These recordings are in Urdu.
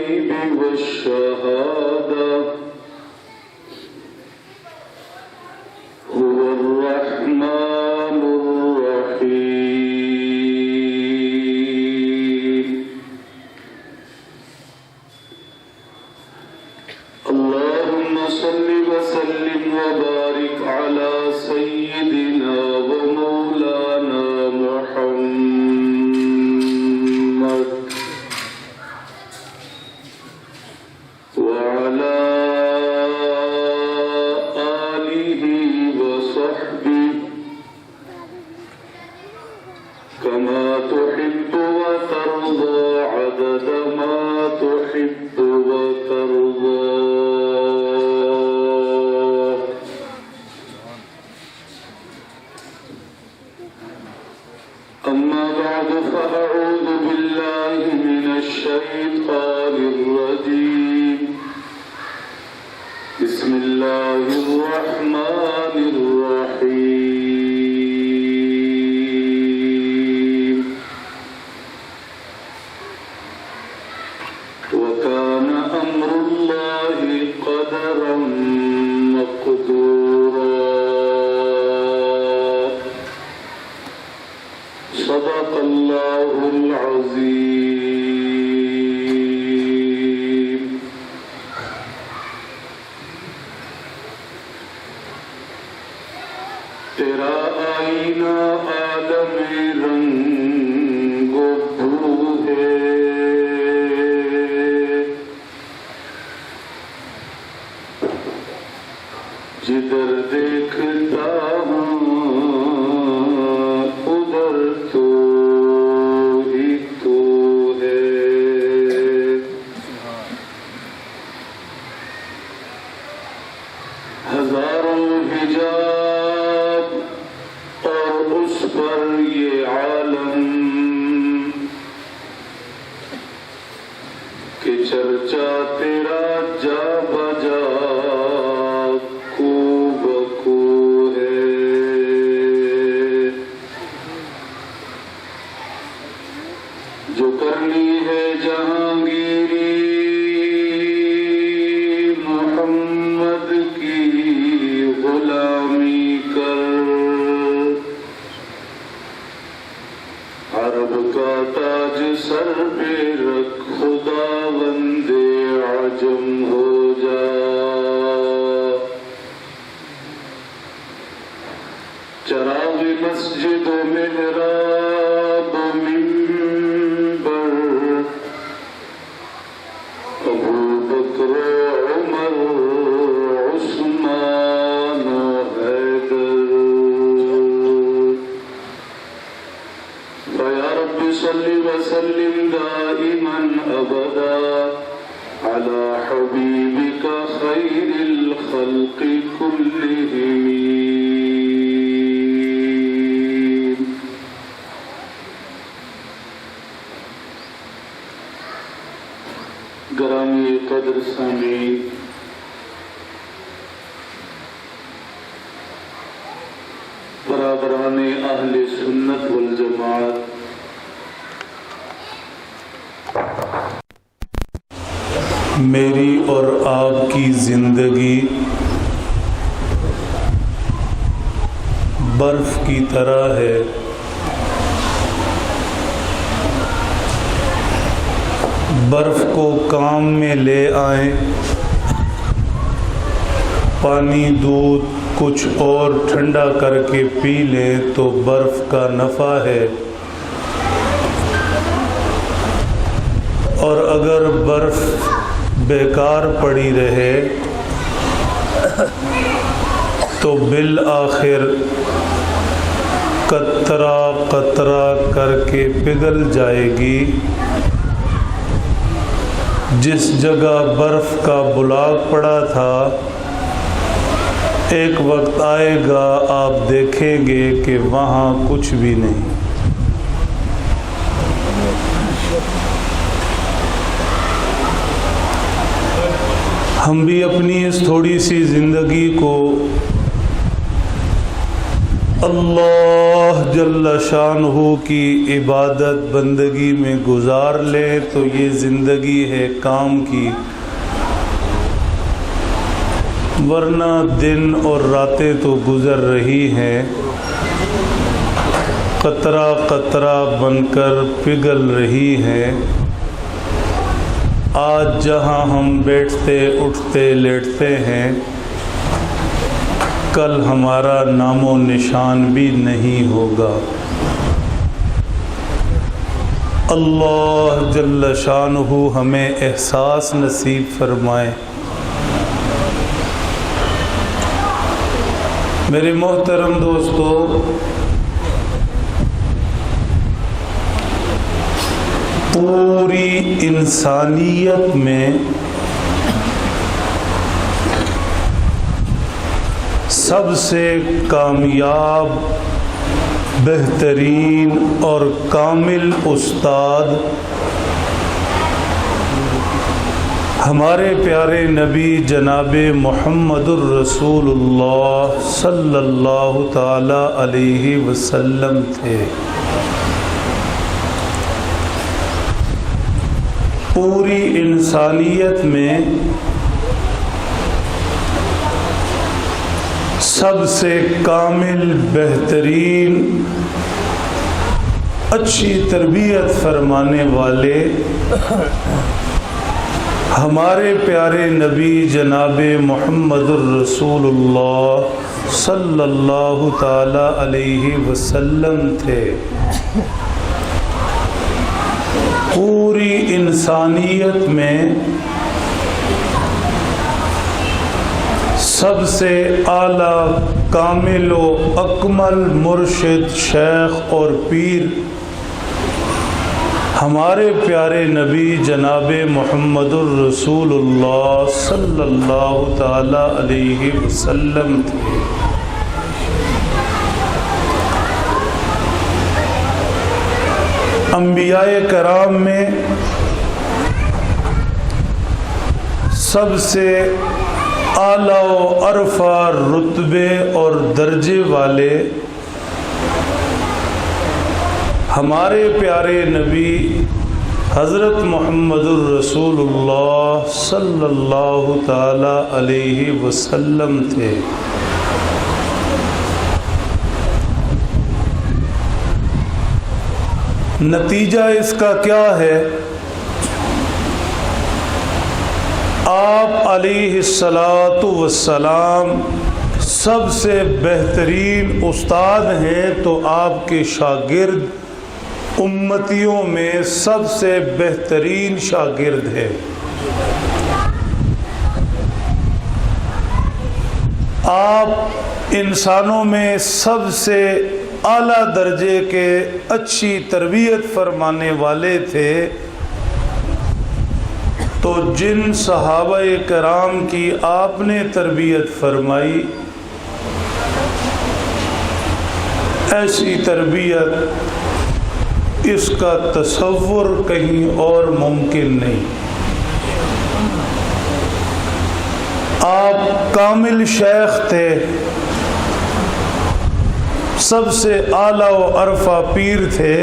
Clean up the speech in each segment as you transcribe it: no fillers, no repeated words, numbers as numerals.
الغيب والشهادة هو الرحمن الرحيم. اللهم صل وسلم وبارك على سيدنا ومولانا محمد وعلى آله وصحبه كما تحب وترضى عدد ما تحب وترضى. أما بعد فأعوذ بالله من الشيطان الرجيم. بسم الله الرحمن الرحيم. وكان أمر الله قدرا مقدورا. صدق الله العظيم. تیرا آئینہ عالم رنگ و بو ہے، جدھر دیکھتا ہوں ادھر تو ہی تو ہے. ہزاروں حجاب اور اس پر یہ عالم کہ چرچا تیرا جا بجا کو بکو ہے. جو کرنی ہے جہانگیری محمد کی غلامی کر. عرب کا تاج سر پہ رکھ خدا بندے عجم ہو جا. چراغ مسجد و محراب و منبر ابو بکر و عمر عثمان و حیدر. فیا رب صل وسلم دائما ابدا على حبیبک خیر الخلق كلهم. گرامی قدر سامعین، برادران اہل سنت والجماعت، میری اور آپ کی زندگی برف کی طرح ہے. برف کو کام میں لے آئیں، پانی دودھ کچھ اور ٹھنڈا کر کے پی لیں تو برف کا نفع ہے. اور اگر برف بیکار پڑی رہے تو بالآخر قطرہ قطرہ کر کے پگھل جائے گی. جس جگہ برف کا بلاگ پڑا تھا ایک وقت آئے گا آپ دیکھیں گے کہ وہاں کچھ بھی نہیں. ہم بھی اپنی اس تھوڑی سی زندگی کو اللہ جل شانہ کی عبادت بندگی میں گزار لے تو یہ زندگی ہے کام کی، ورنہ دن اور راتیں تو گزر رہی ہیں، قطرہ قطرہ بن کر پگھل رہی ہیں۔ آج جہاں ہم بیٹھتے اٹھتے لیٹتے ہیں، کل ہمارا نام و نشان بھی نہیں ہوگا۔ اللہ جل شانہ ہمیں احساس نصیب فرمائے۔ میرے محترم دوستو، پوری انسانیت میں سب سے کامیاب، بہترین اور کامل استاد ہمارے پیارے نبی جناب محمد الرسول اللہ صلی اللہ تعالی علیہ وسلم تھے۔ پوری انسانیت میں سب سے کامل، بہترین، اچھی تربیت فرمانے والے ہمارے پیارے نبی جناب محمد الرسول اللہ صلی اللہ تعالی علیہ وسلم تھے۔ پوری انسانیت میں سب سے اعلیٰ، کامل و اکمل مرشد، شیخ اور پیر ہمارے پیارے نبی جناب محمد الرسول اللہ صلی اللہ تعالی علیہ وسلم تھے۔ انبیاء کرام میں سب سے اعلیٰ و ارفع رتبے اور درجے والے ہمارے پیارے نبی حضرت محمد الرسول اللہ صلی اللہ تعالی علیہ وسلم تھے۔ نتیجہ اس کا کیا ہے؟ آپ علیہ الصلاۃ والسلام سب سے بہترین استاد ہیں تو آپ کے شاگرد امتیوں میں سب سے بہترین شاگرد ہیں۔ آپ انسانوں میں سب سے اعلیٰ درجے کے اچھی تربیت فرمانے والے تھے، تو جن صحابہ کرام کی آپ نے تربیت فرمائی، ایسی تربیت اس کا تصور کہیں اور ممکن نہیں۔ آپ کامل شیخ تھے، سب سے اعلیٰ و ارفع پیر تھے،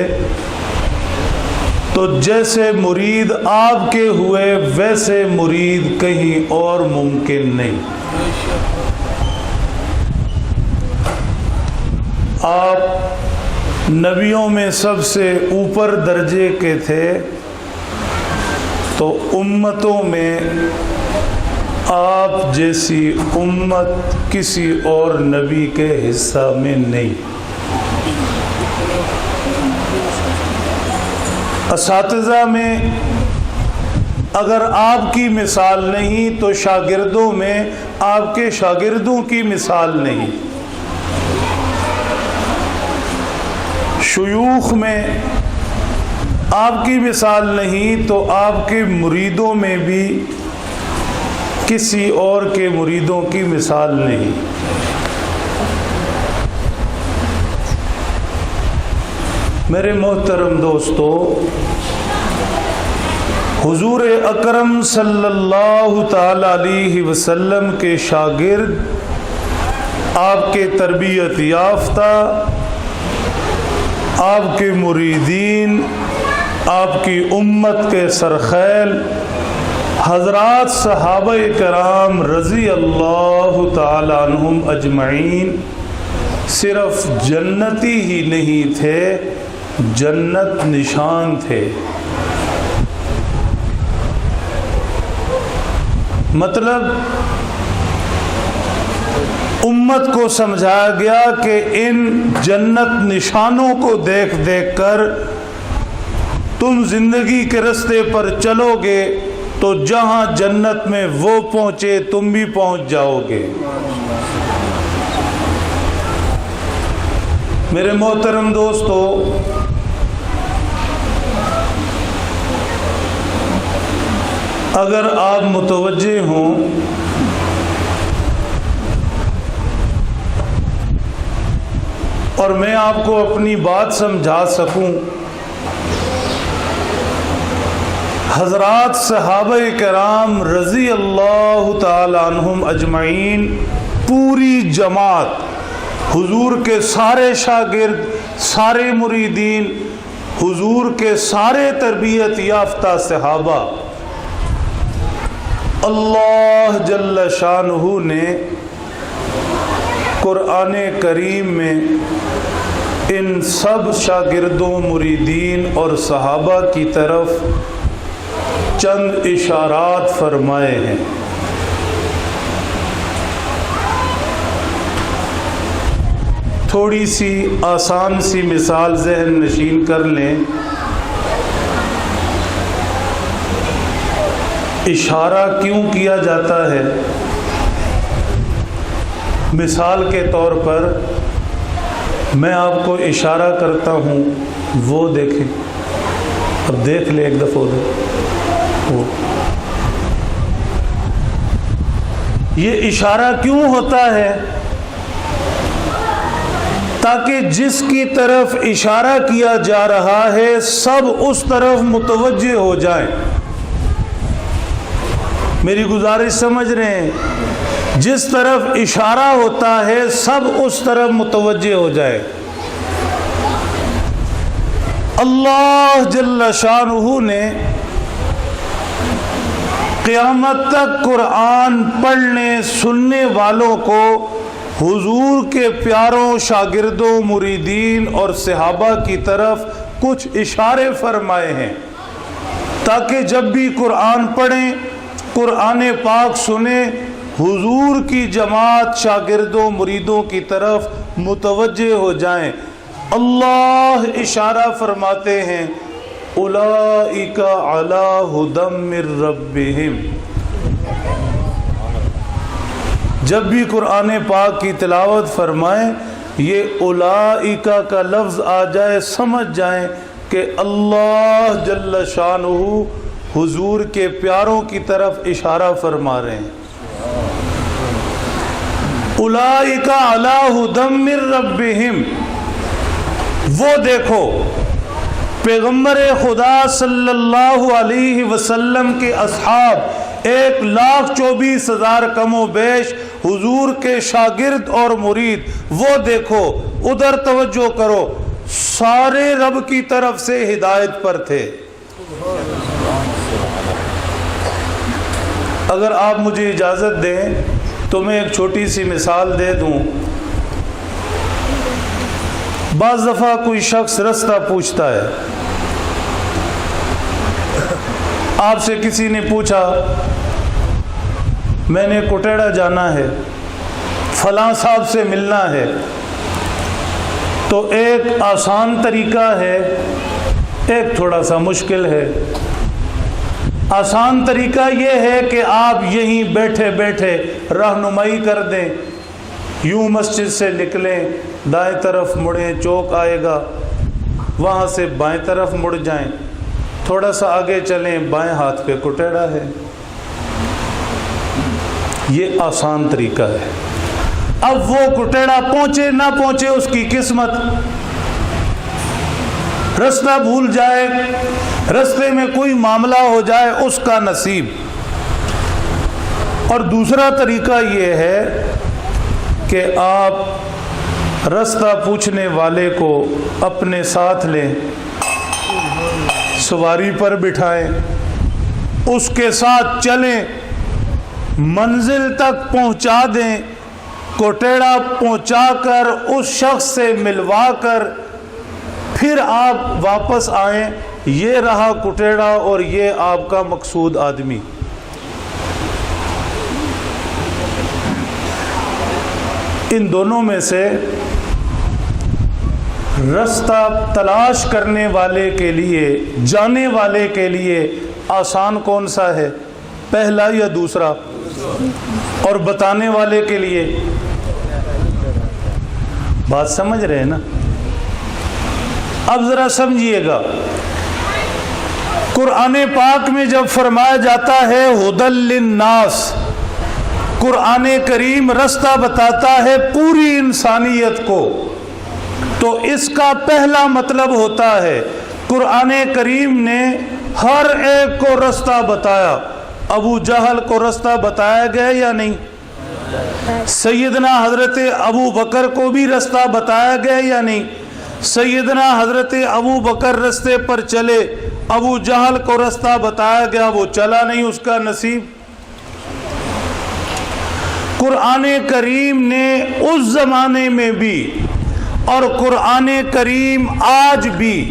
تو جیسے مرید آپ کے ہوئے ویسے مرید کہیں اور ممکن نہیں۔ آپ نبیوں میں سب سے اوپر درجے کے تھے، تو امتوں میں آپ جیسی امت کسی اور نبی کے حصہ میں نہیں۔ اساتذہ میں اگر آپ کی مثال نہیں تو شاگردوں میں آپ کے شاگردوں کی مثال نہیں۔ شیوخ میں آپ کی مثال نہیں تو آپ کے مریدوں میں بھی کسی اور کے مریدوں کی مثال نہیں۔ میرے محترم دوستو، حضور اکرم صلی اللہ تعالی علیہ وسلم کے شاگرد آپ کے تربیت یافتہ، آپ کے مریدین، آپ کی امت کے سرخیل حضرات صحابہ کرام رضی اللہ تعالی عنہم اجمعین صرف جنتی ہی نہیں تھے، جنت نشان تھے۔ مطلب امت کو سمجھایا گیا کہ ان جنت نشانوں کو دیکھ دیکھ کر تم زندگی کے رستے پر چلو گے تو جہاں جنت میں وہ پہنچے تم بھی پہنچ جاؤ گے۔ میرے محترم دوستو، اگر آپ متوجہ ہوں اور میں آپ کو اپنی بات سمجھا سکوں، حضرات صحابہ کرام رضی اللہ تعالی عنہم اجمعین پوری جماعت، حضور کے سارے شاگرد، سارے مریدین، حضور کے سارے تربیت یافتہ صحابہ، اللہ جل شانہ نے قرآن کریم میں ان سب شاگردوں، مریدین اور صحابہ کی طرف چند اشارات فرمائے ہیں۔ تھوڑی سی آسان سی مثال ذہن نشین کر لیں۔ اشارہ کیوں کیا جاتا ہے؟ مثال کے طور پر میں آپ کو اشارہ کرتا ہوں، وہ دیکھیں، اب دیکھ لیں ایک دفعہ وہ۔ یہ اشارہ کیوں ہوتا ہے؟ تاکہ جس کی طرف اشارہ کیا جا رہا ہے سب اس طرف متوجہ ہو جائیں۔ میری گزارش سمجھ رہے ہیں؟ جس طرف اشارہ ہوتا ہے سب اس طرف متوجہ ہو جائے۔ اللہ جل شانہ نے قیامت تک قرآن پڑھنے سننے والوں کو حضور کے پیاروں، شاگردوں، مریدین اور صحابہ کی طرف کچھ اشارے فرمائے ہیں تاکہ جب بھی قرآن پڑھیں، قرآن پاک سنیں، حضور کی جماعت شاگردوں، مریدوں کی طرف متوجہ ہو جائیں۔ اللہ اشارہ فرماتے ہیں، اولئک علی ھدی من ربہم۔ جب بھی قرآن پاک کی تلاوت فرمائیں، یہ اولئک کا لفظ آ جائے، سمجھ جائیں کہ اللہ جل شانہ حضور کے پیاروں کی طرف اشارہ فرما رہے ہیں۔ اولئک علی ھدی من ربہم۔ وہ دیکھو پیغمبر خدا صلی اللہ علیہ وسلم کے اصحاب 1,24,000 کم و بیش حضور کے شاگرد اور مرید، وہ دیکھو، ادھر توجہ کرو، سارے رب کی طرف سے ہدایت پر تھے۔ اگر آپ مجھے اجازت دیں تو میں ایک چھوٹی سی مثال دے دوں۔ بعض دفعہ کوئی شخص رستہ پوچھتا ہے، آپ سے کسی نے پوچھا میں نے کوٹیڑا جانا ہے، فلاں صاحب سے ملنا ہے، تو ایک آسان طریقہ ہے، ایک تھوڑا سا مشکل ہے۔ آسان طریقہ یہ ہے کہ آپ یہیں بیٹھے بیٹھے رہنمائی کر دیں، یوں مسجد سے نکلیں، دائیں طرف مڑیں، چوک آئے گا، وہاں سے بائیں طرف مڑ جائیں، تھوڑا سا آگے چلیں، بائیں ہاتھ پہ کوٹیڑا ہے۔ یہ آسان طریقہ ہے۔ اب وہ کوٹیڑا پہنچے نہ پہنچے اس کی قسمت، رستہ بھول جائے، رستے میں کوئی معاملہ ہو جائے، اس کا نصیب۔ اور دوسرا طریقہ یہ ہے کہ آپ راستہ پوچھنے والے کو اپنے ساتھ لیں، سواری پر بٹھائیں، اس کے ساتھ چلیں، منزل تک پہنچا دیں، کوٹیڑا پہنچا کر اس شخص سے ملوا کر پھر آپ واپس آئیں۔ یہ رہا کوٹیڑا اور یہ آپ کا مقصود آدمی۔ ان دونوں میں سے راستہ تلاش کرنے والے کے لیے، جانے والے کے لیے آسان کون سا ہے، پہلا یا دوسرا؟ اور بتانے والے کے لیے؟ بات سمجھ رہے ہیں نا؟ اب ذرا سمجھیے گا، قرآن پاک میں جب فرمایا جاتا ہے ھدی للناس، قرآن کریم راستہ بتاتا ہے پوری انسانیت کو، تو اس کا پہلا مطلب ہوتا ہے قرآن کریم نے ہر ایک کو راستہ بتایا۔ ابو جہل کو راستہ بتایا گیا یا نہیں؟ سیدنا حضرت ابو بکر کو بھی راستہ بتایا گیا یا نہیں؟ سیدنا حضرت ابو بکر راستے پر چلے، ابو جہل کو راستہ بتایا گیا، وہ چلا نہیں، اس کا نصیب۔ قرآن کریم نے اس زمانے میں بھی اور قرآن کریم آج بھی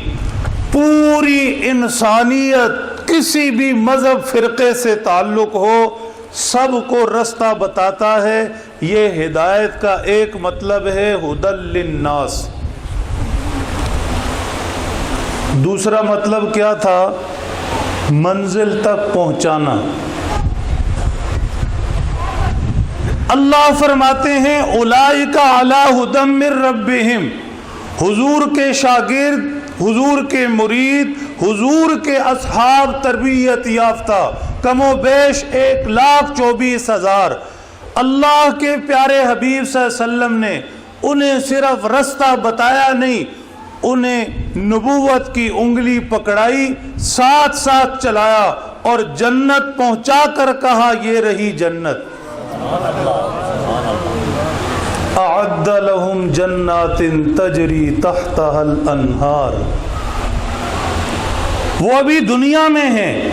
پوری انسانیت، کسی بھی مذہب فرقے سے تعلق ہو، سب کو راستہ بتاتا ہے۔ یہ ہدایت کا ایک مطلب ہے ھدی للناس۔ دوسرا مطلب کیا تھا؟ منزل تک پہنچانا۔ اللہ فرماتے ہیں اولئک علی ھدی من ربہم، حضور کے شاگرد، حضور کے مرید، حضور کے اصحاب تربیت یافتہ کم و بیش 1,24,000 اللہ کے پیارے حبیب صلی اللہ علیہ وسلم نے انہیں صرف راستہ بتایا نہیں، انہیں نبوت کی انگلی پکڑائی، ساتھ ساتھ چلایا اور جنت پہنچا کر کہا یہ رہی جنت۔ اعد لهم جنات تجری تحتها الانہار۔ وہ ابھی دنیا میں ہیں،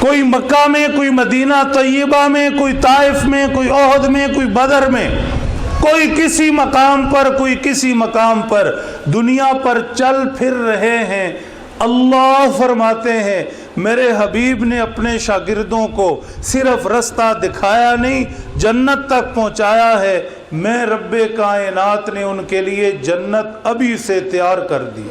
کوئی مکہ میں، کوئی مدینہ طیبہ میں، کوئی طائف میں، کوئی احد میں، کوئی بدر میں، کوئی کسی مقام پر، کوئی کسی مقام پر دنیا پر چل پھر رہے ہیں۔ اللہ فرماتے ہیں میرے حبیب نے اپنے شاگردوں کو صرف راستہ دکھایا نہیں، جنت تک پہنچایا ہے۔ میں رب کائنات نے ان کے لیے جنت ابھی سے تیار کر دی۔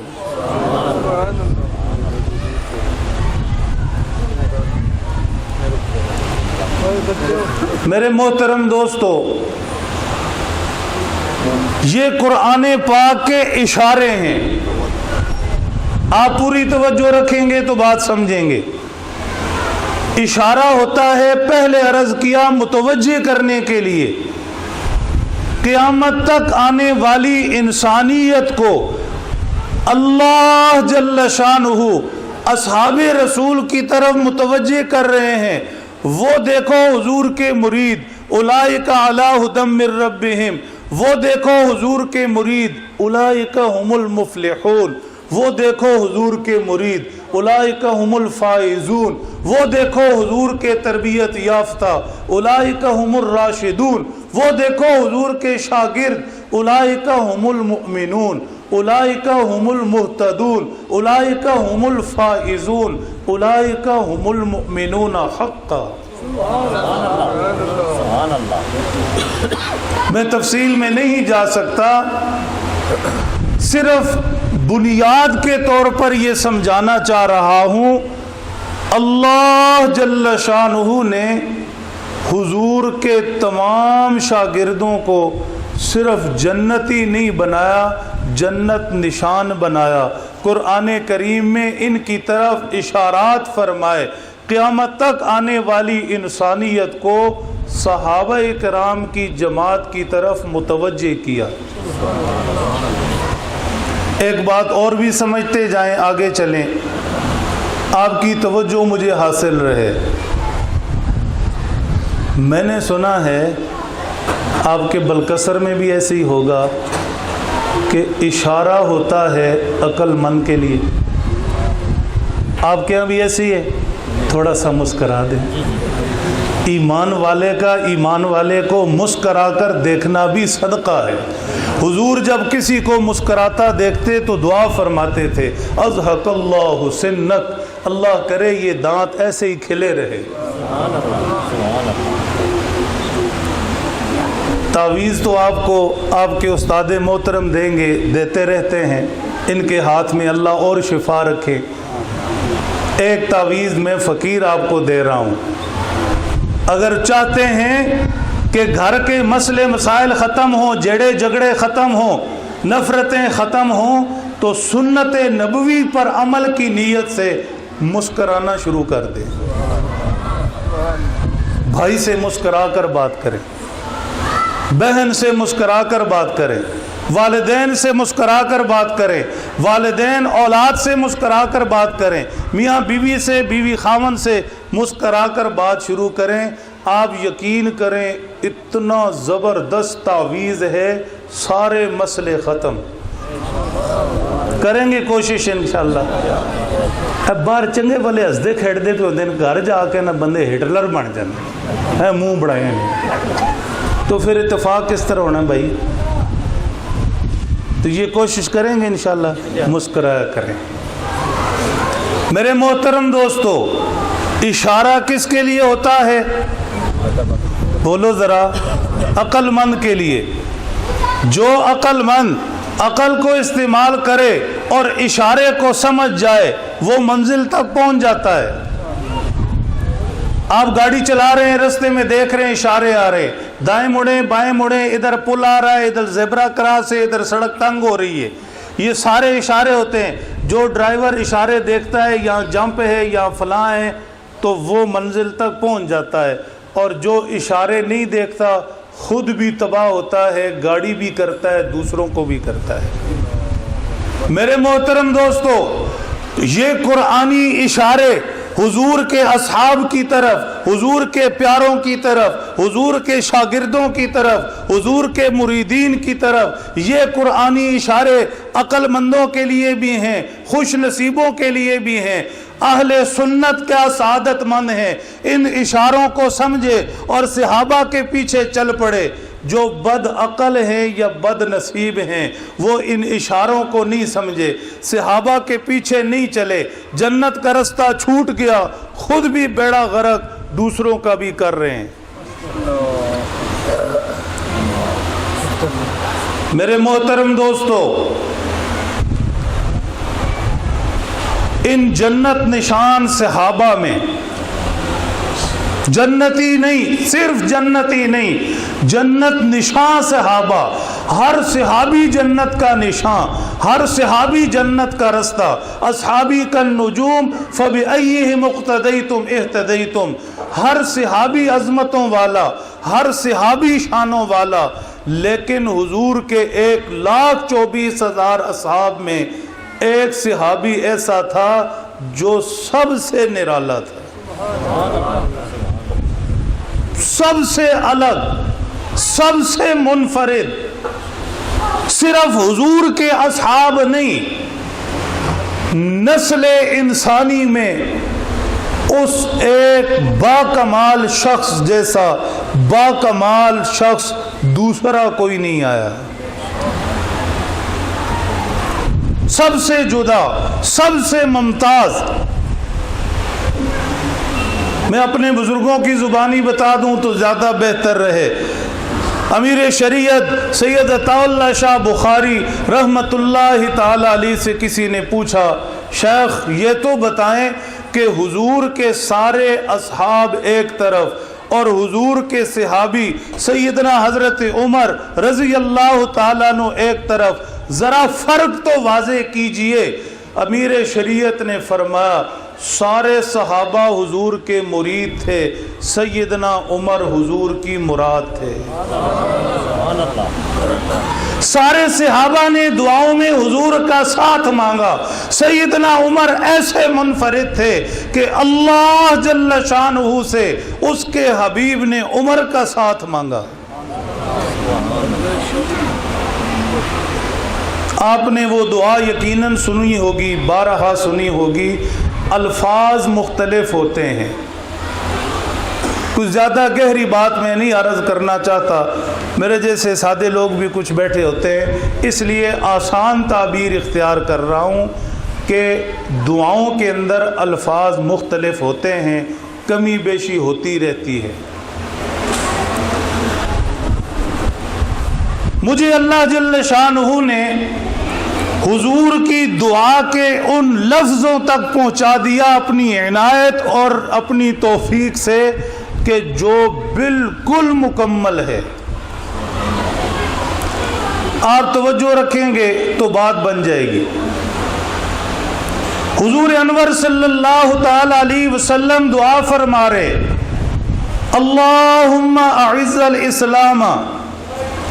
میرے محترم دوستو، یہ قرآن پاک کے اشارے ہیں، آپ پوری توجہ رکھیں گے تو بات سمجھیں گے۔ اشارہ ہوتا ہے، پہلے عرض کیا، متوجہ کرنے کے لیے قیامت تک آنے والی انسانیت کو اللہ جل شانہ اصحاب رسول کی طرف متوجہ کر رہے ہیں۔ وہ دیکھو حضور کے مرید، اولئک علی ھدی من ربہم، وہ دیکھو حضور کے مرید، اولئک ھم المفلحون، وہ دیکھو حضور کے مرید، اولئک ھم الفائزون، وہ دیکھو حضور کے تربیت یافتہ، اولئک ھم الراشدون، وہ دیکھو حضور کے شاگرد، اولئک ھم المؤمنون، اولئک ھم المہتدون، اولئک ھم الفائزون، اولئک ھم المؤمنون حقا۔ میں تفصیل میں نہیں جا سکتا، صرف بنیاد کے طور پر یہ سمجھانا چاہ رہا ہوں، اللہ جل شانہ نے حضور کے تمام شاگردوں کو صرف جنتی نہیں بنایا، جنت نشان بنایا۔ قرآن کریم میں ان کی طرف اشارات فرمائے، قیامت تک آنے والی انسانیت کو صحابہ کرام کی جماعت کی طرف متوجہ کیا۔ ایک بات اور بھی سمجھتے جائیں، آگے چلیں، آپ کی توجہ مجھے حاصل رہے۔ میں نے سنا ہے آپ کے بلکسر میں بھی ایسے ہی ہوگا کہ اشارہ ہوتا ہے عقل مند کے لیے. آپ کے یہاں بھی ایسے ہی ہے؟ تھوڑا سا مسکرا دیں. ایمان والے کا ایمان والے کو مسکرا کر دیکھنا بھی صدقہ ہے. حضور جب کسی کو مسکراتا دیکھتے تو دعا فرماتے تھے اضحک اللہ سنک، اللہ کرے یہ دانت ایسے ہی کھلے رہے. تعویذ تو آپ کو آپ کے استاد محترم دیں گے، دیتے رہتے ہیں. ان کے ہاتھ میں اللہ اور شفا رکھے. ایک تعویذ میں فقیر آپ کو دے رہا ہوں. اگر چاہتے ہیں کہ گھر کے مسئلے مسائل ختم ہوں، جھگڑے جھگڑے ختم ہوں، نفرتیں ختم ہوں، تو سنت نبوی پر عمل کی نیت سے مسکرانا شروع کر دیں. بھائی سے مسکرا کر بات کریں، بہن سے مسکرا کر بات کریں، والدین سے مسکرا کر بات کریں، والدین اولاد سے مسکرا کر بات کریں، میاں بیوی سے، بیوی خاوند سے مسکرا کر بات شروع کریں. آپ یقین کریں اتنا زبردست تعویذ ہے، سارے مسئلے ختم. کریں گے کوشش انشاءاللہ. اب باہر چنگے والے ہسدے کھیڑتے پہ ہوتے ہیں، گھر جا کے نہ بندے ہٹلر بن جاتے ہیں، منہ بڑھائے نہیں. تو پھر اتفاق کس طرح ہونا بھائی؟ تو یہ کوشش کریں گے انشاءاللہ، مسکرایا کریں. میرے محترم دوستو، اشارہ کس کے لیے ہوتا ہے؟ بولو ذرا. عقل مند کے لیے. جو عقل مند عقل کو استعمال کرے اور اشارے کو سمجھ جائے وہ منزل تک پہنچ جاتا ہے. آپ گاڑی چلا رہے ہیں، رستے میں دیکھ رہے ہیں اشارے آ رہے ہیں، دائیں مڑیں بائیں مڑیں، ادھر پل آ رہا ہے، ادھر زیبرا کراس ہے، ادھر سڑک تنگ ہو رہی ہے. یہ سارے اشارے ہوتے ہیں. جو ڈرائیور اشارے دیکھتا ہے یہاں جمپ ہے یا فلاں ہے تو وہ منزل تک پہنچ جاتا ہے. اور جو اشارے نہیں دیکھتا خود بھی تباہ ہوتا ہے، گاڑی بھی کرتا ہے، دوسروں کو بھی کرتا ہے. میرے محترم دوستو، یہ قرآنی اشارے حضور کے اصحاب کی طرف، حضور کے پیاروں کی طرف، حضور کے شاگردوں کی طرف، حضور کے مریدین کی طرف، یہ قرآنی اشارے عقل مندوں کے لیے بھی ہیں، خوش نصیبوں کے لیے بھی ہیں. اہل سنت کیا سعادت مند ہیں، ان اشاروں کو سمجھے اور صحابہ کے پیچھے چل پڑے. جو بد عقل ہیں یا بد نصیب ہیں وہ ان اشاروں کو نہیں سمجھے، صحابہ کے پیچھے نہیں چلے، جنت کا رستہ چھوٹ گیا، خود بھی بیڑا غرق، دوسروں کا بھی کر رہے ہیں. میرے محترم دوستو، ان جنت نشان صحابہ میں جنتی نہیں، صرف جنتی نہیں، جنت نشان صحابہ، ہر صحابی جنت کا نشان، ہر صحابی جنت کا رستہ. اصحابی کالنجوم فبأیہم اقتدیتم اہتدیتم. ہر صحابی عظمتوں والا، ہر صحابی شانوں والا. لیکن حضور کے 1,24,000 اصحاب میں ایک صحابی ایسا تھا جو سب سے نرالا تھا، سب سے الگ، سب سے منفرد. صرف حضور کے اصحاب نہیں، نسل انسانی میں اس ایک باکمال شخص جیسا باکمال شخص دوسرا کوئی نہیں آیا. سب سے جدا، سب سے ممتاز. میں اپنے بزرگوں کی زبانی بتا دوں تو زیادہ بہتر رہے. امیر شریعت سید عطا اللہ شاہ بخاری رحمت اللہ تعالی علیہ سے کسی نے پوچھا، شیخ یہ تو بتائیں کہ حضور کے سارے اصحاب ایک طرف اور حضور کے صحابی سیدنا حضرت عمر رضی اللہ تعالیٰ عنہ ایک طرف، ذرا فرق تو واضح کیجئے. امیر شریعت نے فرمایا سارے صحابہ حضور کے مرید تھے، سیدنا عمر حضور کی مراد تھے. سارے صحابہ نے دعاؤں میں حضور کا ساتھ مانگا، سیدنا عمر ایسے منفرد تھے کہ اللہ جل شانہ سے اس کے حبیب نے عمر کا ساتھ مانگا. آپ نے وہ دعا یقیناً سنی ہوگی، بارہا سنی ہوگی، الفاظ مختلف ہوتے ہیں۔ کچھ زیادہ گہری بات میں نہیں عرض کرنا چاہتا، میرے جیسے سادے لوگ بھی کچھ بیٹھے ہوتے ہیں، اس لیے آسان تعبیر اختیار کر رہا ہوں کہ دعاؤں کے اندر الفاظ مختلف ہوتے ہیں، کمی بیشی ہوتی رہتی ہے۔ مجھے اللہ جل شانہ نے حضور کی دعا کے ان لفظوں تک پہنچا دیا اپنی عنایت اور اپنی توفیق سے کہ جو بالکل مکمل ہے۔ آپ توجہ رکھیں گے تو بات بن جائے گی۔ حضور انور صلی اللہ تعالی علیہ وسلم دعا فرما رہے، اللہم اعز الاسلام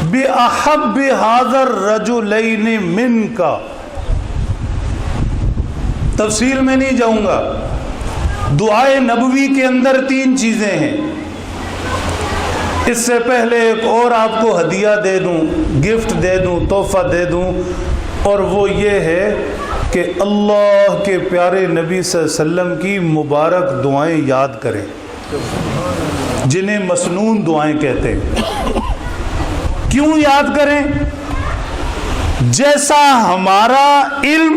بأحب هذا الرجلین منک۔ تفسیر میں نہیں جاؤں گا، دعائے نبوی کے اندر 3 چیزیں ہیں۔ اس سے پہلے ایک اور آپ کو ہدیہ دے دوں، گفٹ دے دوں، تحفہ دے دوں، اور وہ یہ ہے کہ اللہ کے پیارے نبی صلی اللہ علیہ وسلم کی مبارک دعائیں یاد کریں، جنہیں مسنون دعائیں کہتے ہیں۔ کیوں یاد کریں؟ جیسا ہمارا علم،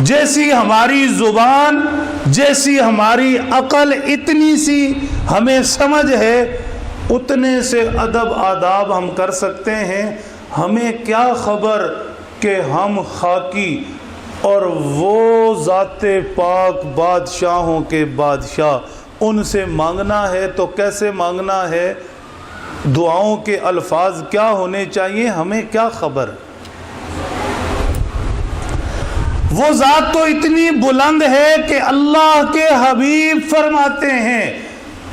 جیسی ہماری زبان، جیسی ہماری عقل، اتنی سی ہمیں سمجھ ہے، اتنے سے ادب آداب ہم کر سکتے ہیں۔ ہمیں کیا خبر کہ ہم خاکی اور وہ ذات پاک بادشاہوں کے بادشاہ، ان سے مانگنا ہے تو کیسے مانگنا ہے، دعاؤں کے الفاظ کیا ہونے چاہیے، ہمیں کیا خبر۔ وہ ذات تو اتنی بلند ہے کہ اللہ کے حبیب فرماتے ہیں،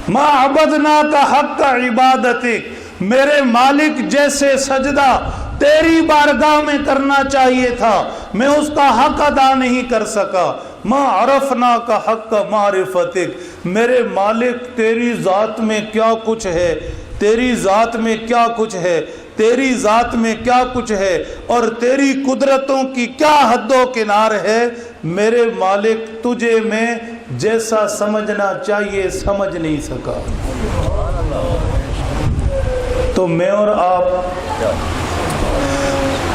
ما عبدناک حق عبادتک، میرے مالک جیسے سجدہ تیری بارگاہ میں کرنا چاہیے تھا، میں اس کا حق ادا نہیں کر سکا۔ ما عرفناک حق معرفتک، میرے مالک تیری ذات میں کیا کچھ ہے، تیری ذات میں کیا کچھ ہے، تیری ذات میں کیا کچھ ہے، اور تیری قدرتوں کی کیا حد و کنار ہے، میرے مالک تجھے میں جیسا سمجھنا چاہیے سمجھ نہیں سکا۔ تو میں اور آپ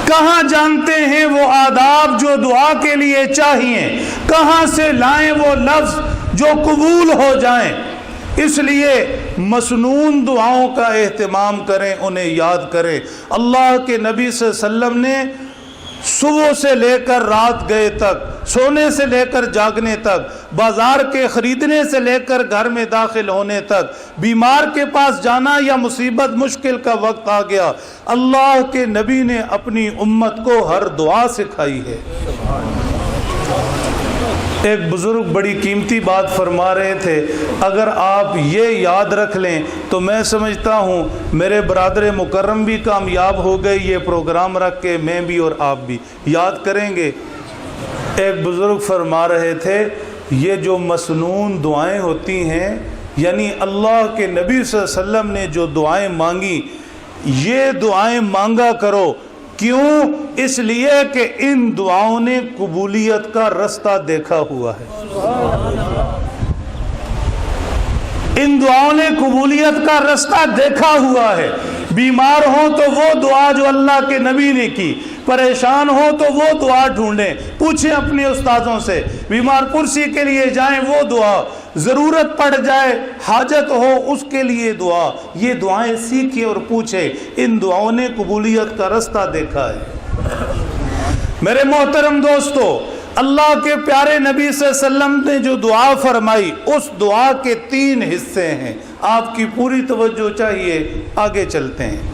کہاں جانتے ہیں وہ آداب جو دعا کے لیے چاہیے، کہاں سے لائیں وہ لفظ جو قبول ہو جائیں۔ اس لیے مسنون دعاؤں کا اہتمام کریں، انہیں یاد کریں۔ اللہ کے نبی صلی اللہ علیہ وسلم نے صبح سے لے کر رات گئے تک، سونے سے لے کر جاگنے تک، بازار کے خریدنے سے لے کر گھر میں داخل ہونے تک، بیمار کے پاس جانا یا مصیبت مشکل کا وقت آ گیا، اللہ کے نبی نے اپنی امت کو ہر دعا سکھائی ہے۔ ایک بزرگ بڑی قیمتی بات فرما رہے تھے، اگر آپ یہ یاد رکھ لیں تو میں سمجھتا ہوں میرے برادر مکرم بھی کامیاب ہو گئے، یہ پروگرام رکھ کے میں بھی اور آپ بھی یاد کریں گے۔ ایک بزرگ فرما رہے تھے، یہ جو مسنون دعائیں ہوتی ہیں، یعنی اللہ کے نبی صلی اللہ علیہ وسلم نے جو دعائیں مانگی، یہ دعائیں مانگا کرو۔ کیوں؟ اس لیے کہ ان دعاؤں نے قبولیت کا رستہ دیکھا ہوا ہے۔ ان دعاؤں نے قبولیت کا رستہ دیکھا ہوا ہے۔ بیمار ہوں تو وہ دعا جو اللہ کے نبی نے کی، پریشان ہو تو وہ دعا ڈھونڈیں، پوچھیں اپنے استادوں سے، بیمار کرسی کے لیے جائیں وہ دعا، ضرورت پڑ جائے حاجت ہو اس کے لیے دعا، یہ دعائیں سیکھیں اور پوچھیں۔ ان دعاؤں نے قبولیت کا رستہ دیکھا ہے۔ میرے محترم دوستو، اللہ کے پیارے نبی صلی اللہ علیہ وسلم نے جو دعا فرمائی، اس دعا کے 3 حصے ہیں، آپ کی پوری توجہ چاہیے، آگے چلتے ہیں۔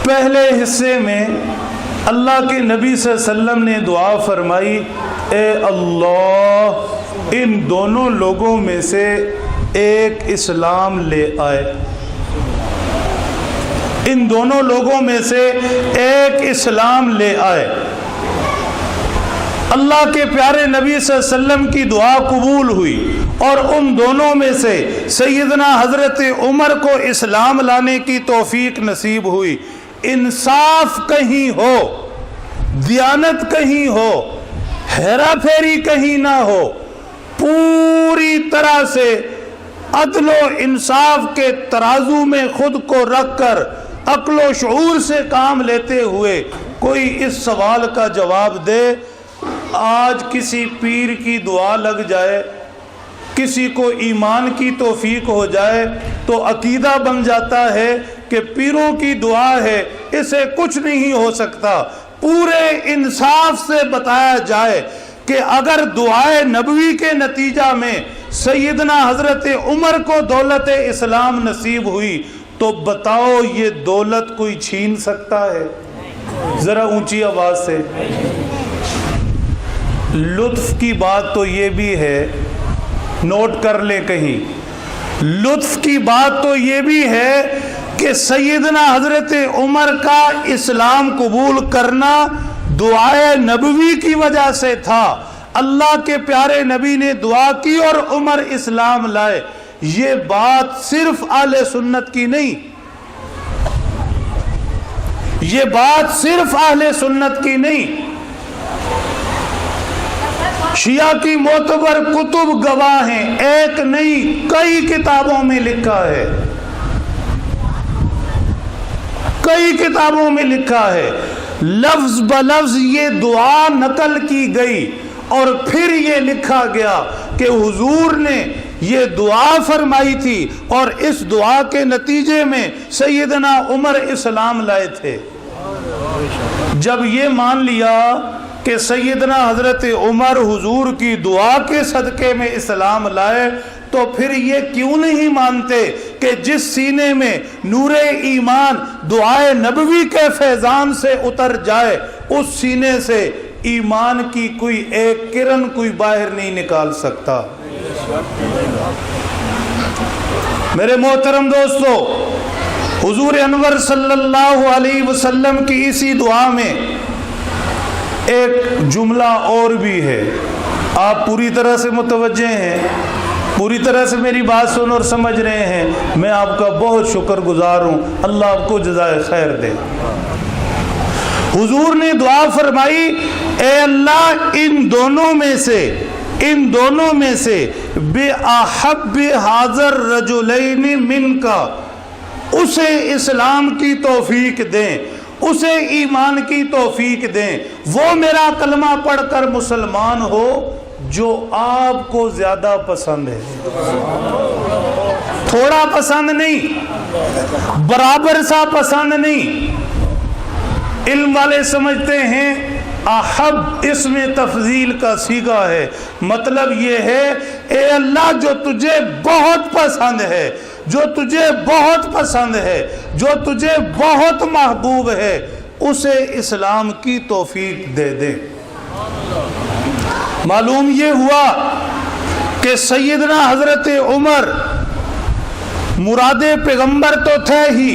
پہلے حصے میں اللہ کے نبی صلی اللہ علیہ وسلم نے دعا فرمائی، اے اللہ ان دونوں لوگوں میں سے ایک اسلام لے آئے، ان دونوں لوگوں میں سے ایک اسلام لے آئے۔ اللہ کے پیارے نبی صلی اللہ علیہ وسلم کی دعا قبول ہوئی، اور ان دونوں میں سے سیدنا حضرت عمر کو اسلام لانے کی توفیق نصیب ہوئی۔ انصاف کہیں ہو، دیانت کہیں ہو، ہیرا پھیری کہیں نہ ہو، پوری طرح سے عدل و انصاف کے ترازو میں خود کو رکھ کر عقل و شعور سے کام لیتے ہوئے کوئی اس سوال کا جواب دے، آج کسی پیر کی دعا لگ جائے، کسی کو ایمان کی توفیق ہو جائے تو عقیدہ بن جاتا ہے کہ پیروں کی دعا ہے، اسے کچھ نہیں ہو سکتا۔ پورے انصاف سے بتایا جائے کہ اگر دعائے نبوی کے نتیجہ میں سیدنا حضرت عمر کو دولت اسلام نصیب ہوئی تو بتاؤ یہ دولت کوئی چھین سکتا ہے؟ ذرا اونچی آواز سے۔ لطف کی بات تو یہ بھی ہے، نوٹ کر لیں کہیں، لطف کی بات تو یہ بھی ہے کہ سیدنا حضرت عمر کا اسلام قبول کرنا دعائے نبوی کی وجہ سے تھا۔ اللہ کے پیارے نبی نے دعا کی اور عمر اسلام لائے۔ یہ بات صرف اہل سنت کی نہیں، یہ بات صرف اہل سنت کی نہیں، شیعہ کی معتبر کتب گواہ ہیں، ایک نہیں کئی کتابوں میں لکھا ہے، کئی کتابوں میں لکھا ہے، لفظ بلفظ یہ دعا نقل کی گئی اور پھر یہ لکھا گیا کہ حضور نے یہ دعا فرمائی تھی اور اس دعا کے نتیجے میں سیدنا عمر اسلام لائے تھے۔ جب یہ مان لیا کہ سیدنا حضرت عمر حضور کی دعا کے صدقے میں اسلام لائے تو پھر یہ کیوں نہیں مانتے کہ جس سینے میں نور ایمان دعائے نبوی کے فیضان سے اتر جائے اس سینے سے ایمان کی کوئی ایک کرن کوئی باہر نہیں نکال سکتا۔ میرے محترم دوستو، حضور انور صلی اللہ علیہ وسلم کی اسی دعا میں ایک جملہ اور بھی ہے۔ آپ پوری طرح سے متوجہ ہیں، پوری طرح سے میری بات سن اور سمجھ رہے ہیں، میں آپ کا بہت شکر گزار ہوں، اللہ آپ کو جزائے خیر دے۔ حضور نے دعا فرمائی، اے اللہ ان دونوں میں سے بے احب حاضر رجلین من کا، اسے اسلام کی توفیق دیں، اسے ایمان کی توفیق دیں، وہ میرا کلمہ پڑھ کر مسلمان ہو جو آپ کو زیادہ پسند ہے، تھوڑا پسند نہیں، برابر سا پسند نہیں۔ علم والے سمجھتے ہیں احب اس میں تفضیل کا صیغہ ہے، مطلب یہ ہے اے اللہ جو تجھے بہت پسند ہے، جو تجھے بہت پسند ہے، جو تجھے بہت محبوب ہے، اسے اسلام کی توفیق دے دے۔ معلوم یہ ہوا کہ سیدنا حضرت عمر مراد پیغمبر تو تھے ہی،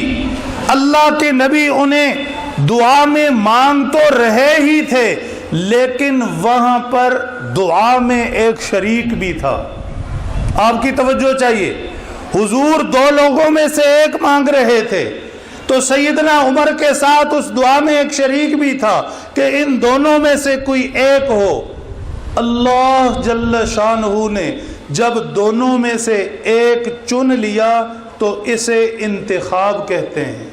اللہ کے نبی انہیں دعا میں مان تو رہے ہی تھے، لیکن وہاں پر دعا میں ایک شریک بھی تھا۔ آپ کی توجہ چاہیے، حضور دو لوگوں میں سے ایک مانگ رہے تھے تو سیدنا عمر کے ساتھ اس دعا میں ایک شریک بھی تھا کہ ان دونوں میں سے کوئی ایک ہو۔ اللہ جل شانہ نے جب دونوں میں سے ایک چن لیا تو اسے انتخاب کہتے ہیں۔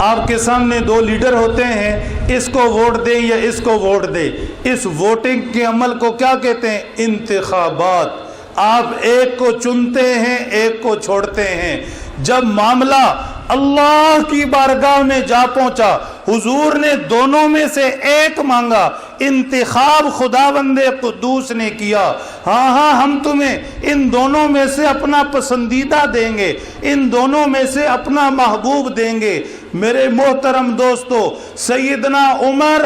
آپ کے سامنے دو لیڈر ہوتے ہیں، اس کو ووٹ دیں یا اس کو ووٹ دیں، اس ووٹنگ کے عمل کو کیا کہتے ہیں؟ انتخابات۔ آپ ایک کو چنتے ہیں، ایک کو چھوڑتے ہیں۔ جب معاملہ اللہ کی بارگاہ میں جا پہنچا، حضور نے دونوں میں سے ایک مانگا، انتخاب خداوند قدوس نے کیا، ہاں ہم تمہیں ان دونوں میں سے اپنا پسندیدہ دیں گے، ان دونوں میں سے اپنا محبوب دیں گے۔ میرے محترم دوستو، سیدنا عمر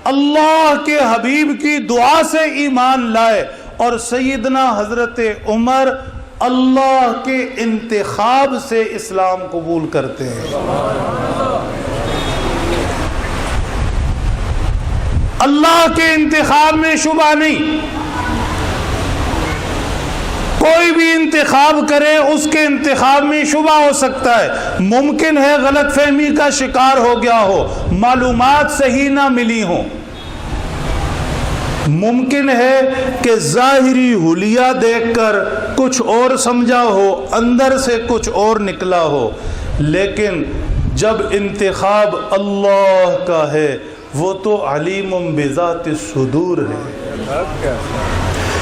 اللہ کے حبیب کی دعا سے ایمان لائے اور سیدنا حضرت عمر اللہ کے انتخاب سے اسلام قبول کرتے ہیں۔ اللہ کے انتخاب میں شبہ نہیں۔ کوئی بھی انتخاب کرے اس کے انتخاب میں شبہ ہو سکتا ہے، ممکن ہے غلط فہمی کا شکار ہو گیا ہو، معلومات صحیح نہ ملی ہوں، ممکن ہے کہ ظاہری حلیہ دیکھ کر کچھ اور سمجھا ہو، اندر سے کچھ اور نکلا ہو، لیکن جب انتخاب اللہ کا ہے وہ تو علیم بذات الصدور ہے،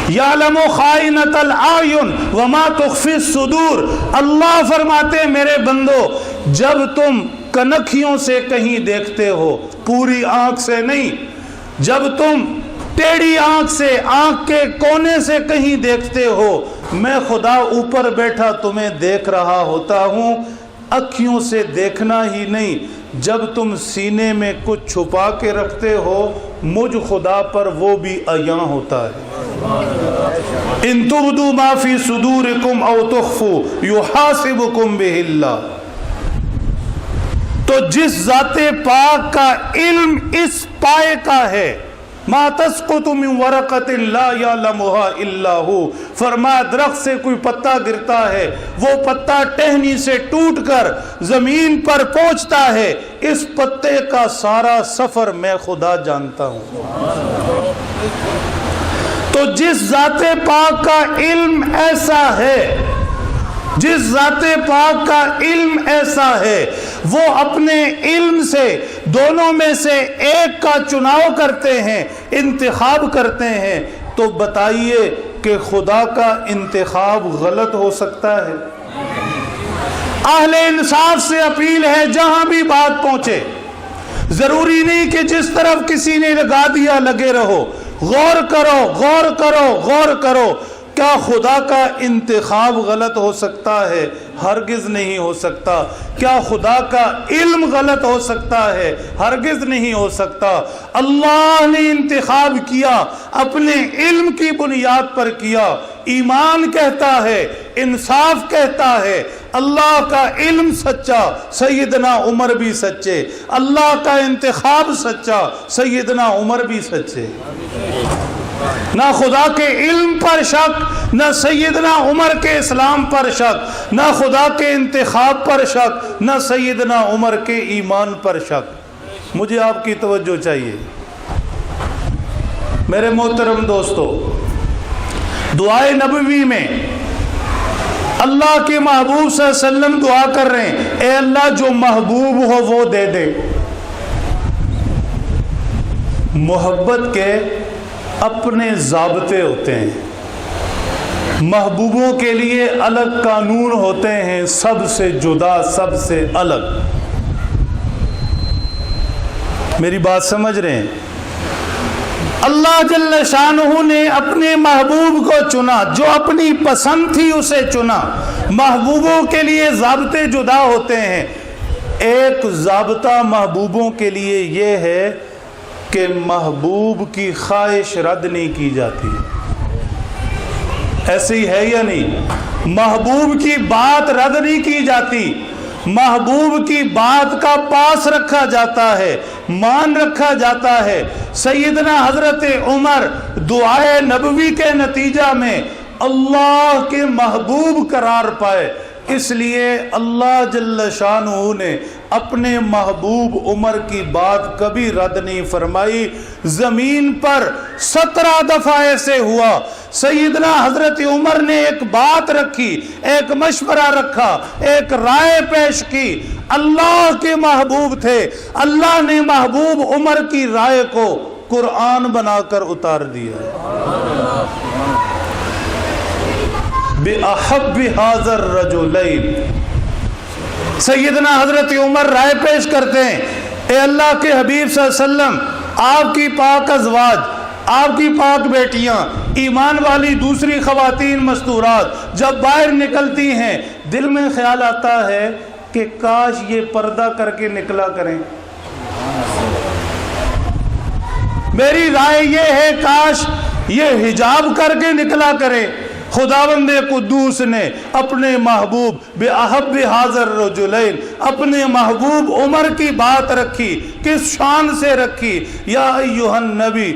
یعلم خائنۃ الاعین وما تخفی الصدور۔ اللہ فرماتے ہیں میرے بندو، جب تم کنکھیوں سے کہیں دیکھتے ہو، پوری آنکھ سے نہیں، جب تم ٹیڑھی آنکھ سے، آنکھ کے کونے سے کہیں دیکھتے ہو، میں خدا اوپر بیٹھا تمہیں دیکھ رہا ہوتا ہوں۔ اکھیوں سے دیکھنا ہی نہیں، جب تم سینے میں کچھ چھپا کے رکھتے ہو، مجھ خدا پر وہ بھی عیاں ہوتا ہے۔ ان تبدوا ما فی صدورکم او تخفوا یحاسبکم بہ اللہ۔ تو جس ذات پاک کا علم اس پائے کا ہے، ما تسقط من ورقۃ لا یعلمها الا هو، فرمایا درخت سے کوئی پتا گرتا ہے، وہ پتا ٹہنی سے ٹوٹ کر زمین پر پہنچتا ہے، اس پتے کا سارا سفر میں خدا جانتا ہوں۔ تو جس ذات پاک کا علم ایسا ہے، جس ذات پاک کا علم ایسا ہے، وہ اپنے علم سے دونوں میں سے ایک کا چناؤ کرتے ہیں، انتخاب کرتے ہیں، تو بتائیے کہ خدا کا انتخاب غلط ہو سکتا ہے؟ اہل انصاف سے اپیل ہے جہاں بھی بات پہنچے، ضروری نہیں کہ جس طرف کسی نے لگا دیا لگے رہو، غور کرو غور کرو غور کرو۔ کیا خدا کا انتخاب غلط ہو سکتا ہے؟ ہرگز نہیں ہو سکتا۔ کیا خدا کا علم غلط ہو سکتا ہے؟ ہرگز نہیں ہو سکتا۔ اللہ نے انتخاب کیا، اپنے علم کی بنیاد پر کیا۔ ایمان کہتا ہے، انصاف کہتا ہے، اللہ کا علم سچا، سیدنا عمر بھی سچے، اللہ کا انتخاب سچا، سیدنا عمر بھی سچے۔ نہ خدا کے علم پر شک، نہ سیدنا عمر کے اسلام پر شک، نہ خدا کے انتخاب پر شک، نہ سیدنا عمر کے ایمان پر شک۔ مجھے آپ کی توجہ چاہیے میرے محترم دوستو۔ دعائے نبوی میں اللہ کے محبوب صلی اللہ علیہ وسلم دعا کر رہے ہیں، اے اللہ جو محبوب ہو وہ دے دے۔ محبت کے اپنے ضابطے ہوتے ہیں، محبوبوں کے لیے الگ قانون ہوتے ہیں، سب سے جدا، سب سے الگ۔ میری بات سمجھ رہے ہیں؟ اللہ جل شانہ نے اپنے محبوب کو چنا، جو اپنی پسند تھی اسے چنا۔ محبوبوں کے لیے ضابطے جدا ہوتے ہیں۔ ایک ضابطہ محبوبوں کے لیے یہ ہے کہ محبوب کی خواہش رد نہیں کی جاتی۔ ایسے ہی ہے یا نہیں؟ محبوب کی بات رد نہیں کی جاتی، محبوب کی بات کا پاس رکھا جاتا ہے، مان رکھا جاتا ہے۔ سیدنا حضرت عمر دعائے نبوی کے نتیجہ میں اللہ کے محبوب قرار پائے، اس لیے اللہ جل شانہ نے اپنے محبوب عمر کی بات کبھی رد نہیں فرمائی۔ زمین پر 17 دفعہ ایسے ہوا، سیدنا حضرت عمر نے ایک بات رکھی، ایک مشورہ رکھا، ایک رائے پیش کی، اللہ کے محبوب تھے، اللہ نے محبوب عمر کی رائے کو قرآن بنا کر اتار دیا۔ بِأَحَبِّ هَذَا الرَّجُلَيْنِ، سیدنا حضرت عمر رائے پیش کرتے ہیں، اے اللہ کے حبیب صلی اللہ علیہ وسلم، آپ کی پاک ازواج، آپ کی پاک بیٹیاں، ایمان والی دوسری خواتین مستورات جب باہر نکلتی ہیں، دل میں خیال آتا ہے کہ کاش یہ پردہ کر کے نکلا کریں۔ میری رائے یہ ہے کاش یہ حجاب کر کے نکلا کرے۔ خداوند قدوس نے اپنے محبوب بِأَحَبِّ هَذَا الرَّجُلَيْنِ، اپنے محبوب عمر کی بات رکھی، کس شان سے رکھی؟ یا ایھا النبی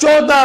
14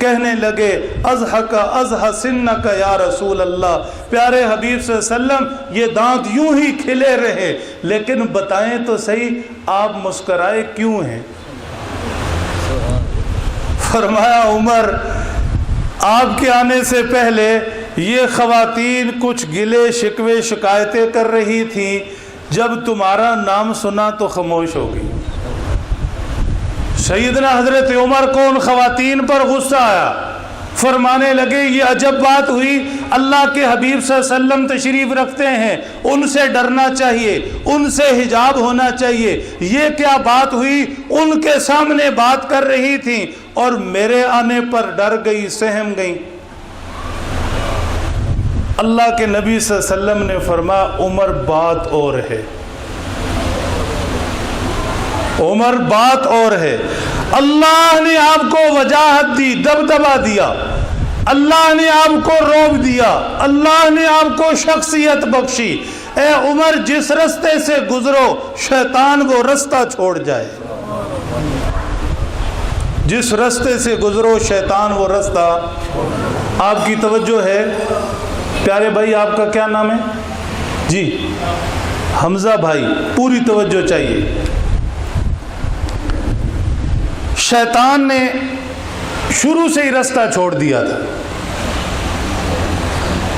کہنے لگے ازحک ازح سنک یا رسول اللہ، پیارے حبیب صلی اللہ علیہ وسلم یہ دانت یوں ہی کھلے رہے، لیکن بتائیں تو صحیح آپ مسکرائے کیوں ہیں؟ فرمایا عمر آپ کے آنے سے پہلے یہ خواتین کچھ گلے شکوے شکایتیں کر رہی تھیں، جب تمہارا نام سنا تو خاموش ہو گئی۔ سیدنا حضرت عمر کو ان خواتین پر غصہ آیا، فرمانے لگے یہ عجب بات ہوئی، اللہ کے حبیب صلی اللہ علیہ وسلم تشریف رکھتے ہیں، ان سے ڈرنا چاہیے، ان سے حجاب ہونا چاہیے، یہ کیا بات ہوئی؟ ان کے سامنے بات کر رہی تھیں اور میرے آنے پر ڈر گئی، سہم گئی۔ اللہ کے نبی صلی اللہ علیہ وسلم نے فرمایا عمر بات اور ہے، عمر بات اور ہے۔ اللہ نے آپ کو وجاہت دی، دبدبا دیا، اللہ نے آپ کو روب دیا، اللہ نے آپ کو شخصیت بخشی۔ اے عمر جس رستے سے گزرو شیطان وہ رستہ چھوڑ جائے، جس رستے سے گزرو شیطان وہ رستہ۔ آپ کی توجہ ہے پیارے بھائی، آپ کا کیا نام ہے؟ جی حمزہ بھائی، پوری توجہ چاہیے۔ شیطان نے شروع سے ہی رستہ چھوڑ دیا تھا۔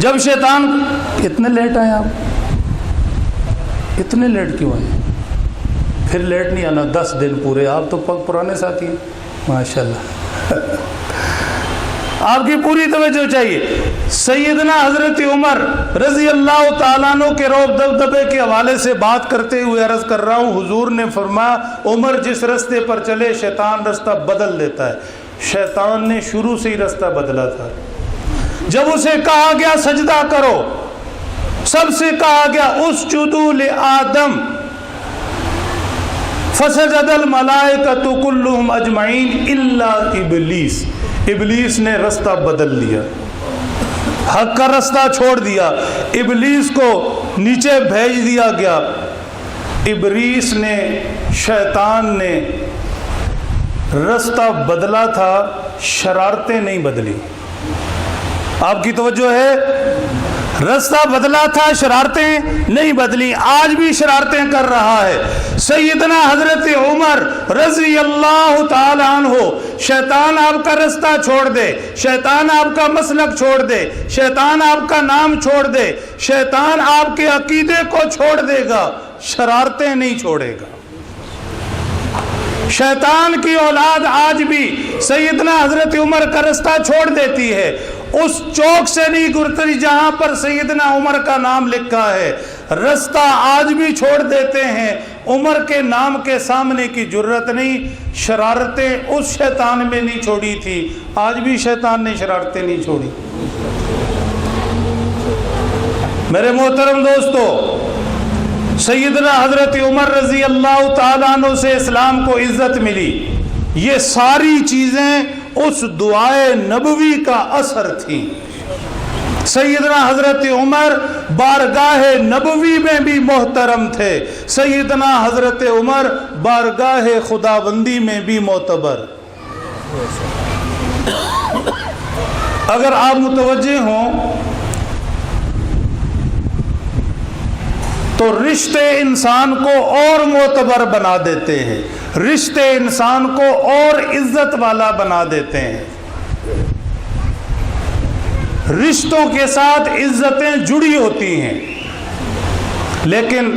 جب شیطان، اتنے لیٹ آئے آپ؟ اتنے لیٹ کیوں آئے؟ پھر لیٹ نہیں آنا، 10 دن پورے، آپ تو پرانے ساتھی ہیں ماشاءاللہ۔ آپ کی پوری توجہ چاہیے۔ سیدنا حضرت عمر رضی اللہ تعالیٰ عنہ کے روب دبدبے کے حوالے سے بات کرتے ہوئے عرض کر رہا ہوں، حضور نے فرمایا عمر جس رستے پر چلے شیطان رستہ بدل دیتا ہے۔ شیطان نے شروع سے ہی رستہ بدلا تھا۔ جب اسے کہا گیا سجدہ کرو، سب سے کہا گیا اسجدوا لآدم فسجد الملائکۃ کلہم اجمعین الا ابلیس، ابلیس نے رستہ بدل لیا، حق کا رستہ چھوڑ دیا، ابلیس کو نیچے بھیج دیا گیا۔ ابلیس نے، شیطان نے رستہ بدلا تھا، شرارتیں نہیں بدلی۔ آپ کی توجہ ہے؟ رستہ بدلا تھا، شرارتیں نہیں بدلی، آج بھی شرارتیں کر رہا ہے۔ سیدنا حضرت عمر رضی اللہ تعالی عنہ، شیطان آپ کا رستہ چھوڑ دے، شیطان آپ کا مسلک چھوڑ دے، شیطان آپ کا نام چھوڑ دے، شیطان آپ کے عقیدے کو چھوڑ دے گا، شرارتیں نہیں چھوڑے گا۔ شیطان کی اولاد آج بھی سیدنا حضرت عمر کا رستہ چھوڑ دیتی ہے، اس چوک سے نہیں گزرتی جہاں پر سیدنا عمر کا نام لکھا ہے، رستہ آج بھی چھوڑ دیتے ہیں۔ عمر کے نام کے سامنے کی جرت نہیں، شرارتیں اس شیطان میں نہیں چھوڑی تھی، آج بھی شیطان نے شرارتیں نہیں چھوڑی۔ میرے محترم دوستو، سیدنا حضرت عمر رضی اللہ تعالیٰ عنہ سے اسلام کو عزت ملی، یہ ساری چیزیں اس دعائے نبوی کا اثر تھی۔ سیدنا حضرت عمر بارگاہ نبوی میں بھی محترم تھے، سیدنا حضرت عمر بارگاہ خداوندی میں بھی معتبر۔ اگر آپ متوجہ ہوں تو رشتے انسان کو اور معتبر بنا دیتے ہیں، رشتے انسان کو اور عزت والا بنا دیتے ہیں۔ رشتوں کے ساتھ عزتیں جڑی ہوتی ہیں، لیکن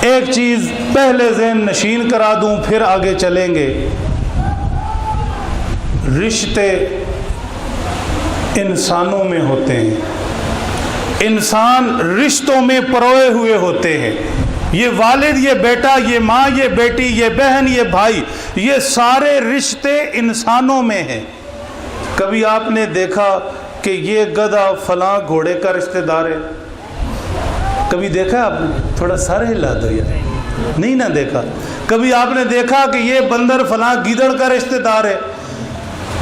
ایک چیز پہلے ذہن نشین کرا دوں پھر آگے چلیں گے۔ رشتے انسانوں میں ہوتے ہیں، انسان رشتوں میں پروئے ہوئے ہوتے ہیں۔ یہ والد، یہ بیٹا، یہ ماں، یہ بیٹی، یہ بہن، یہ بھائی، یہ سارے رشتے انسانوں میں ہیں۔ کبھی آپ نے دیکھا کہ یہ گدھا فلاں گھوڑے کا رشتہ دار ہے؟ کبھی دیکھا آپ نے؟ تھوڑا سر ہلا دو یار، نہیں نہ دیکھا۔ کبھی آپ نے دیکھا کہ یہ بندر فلاں گیدڑ کا رشتہ دار ہے؟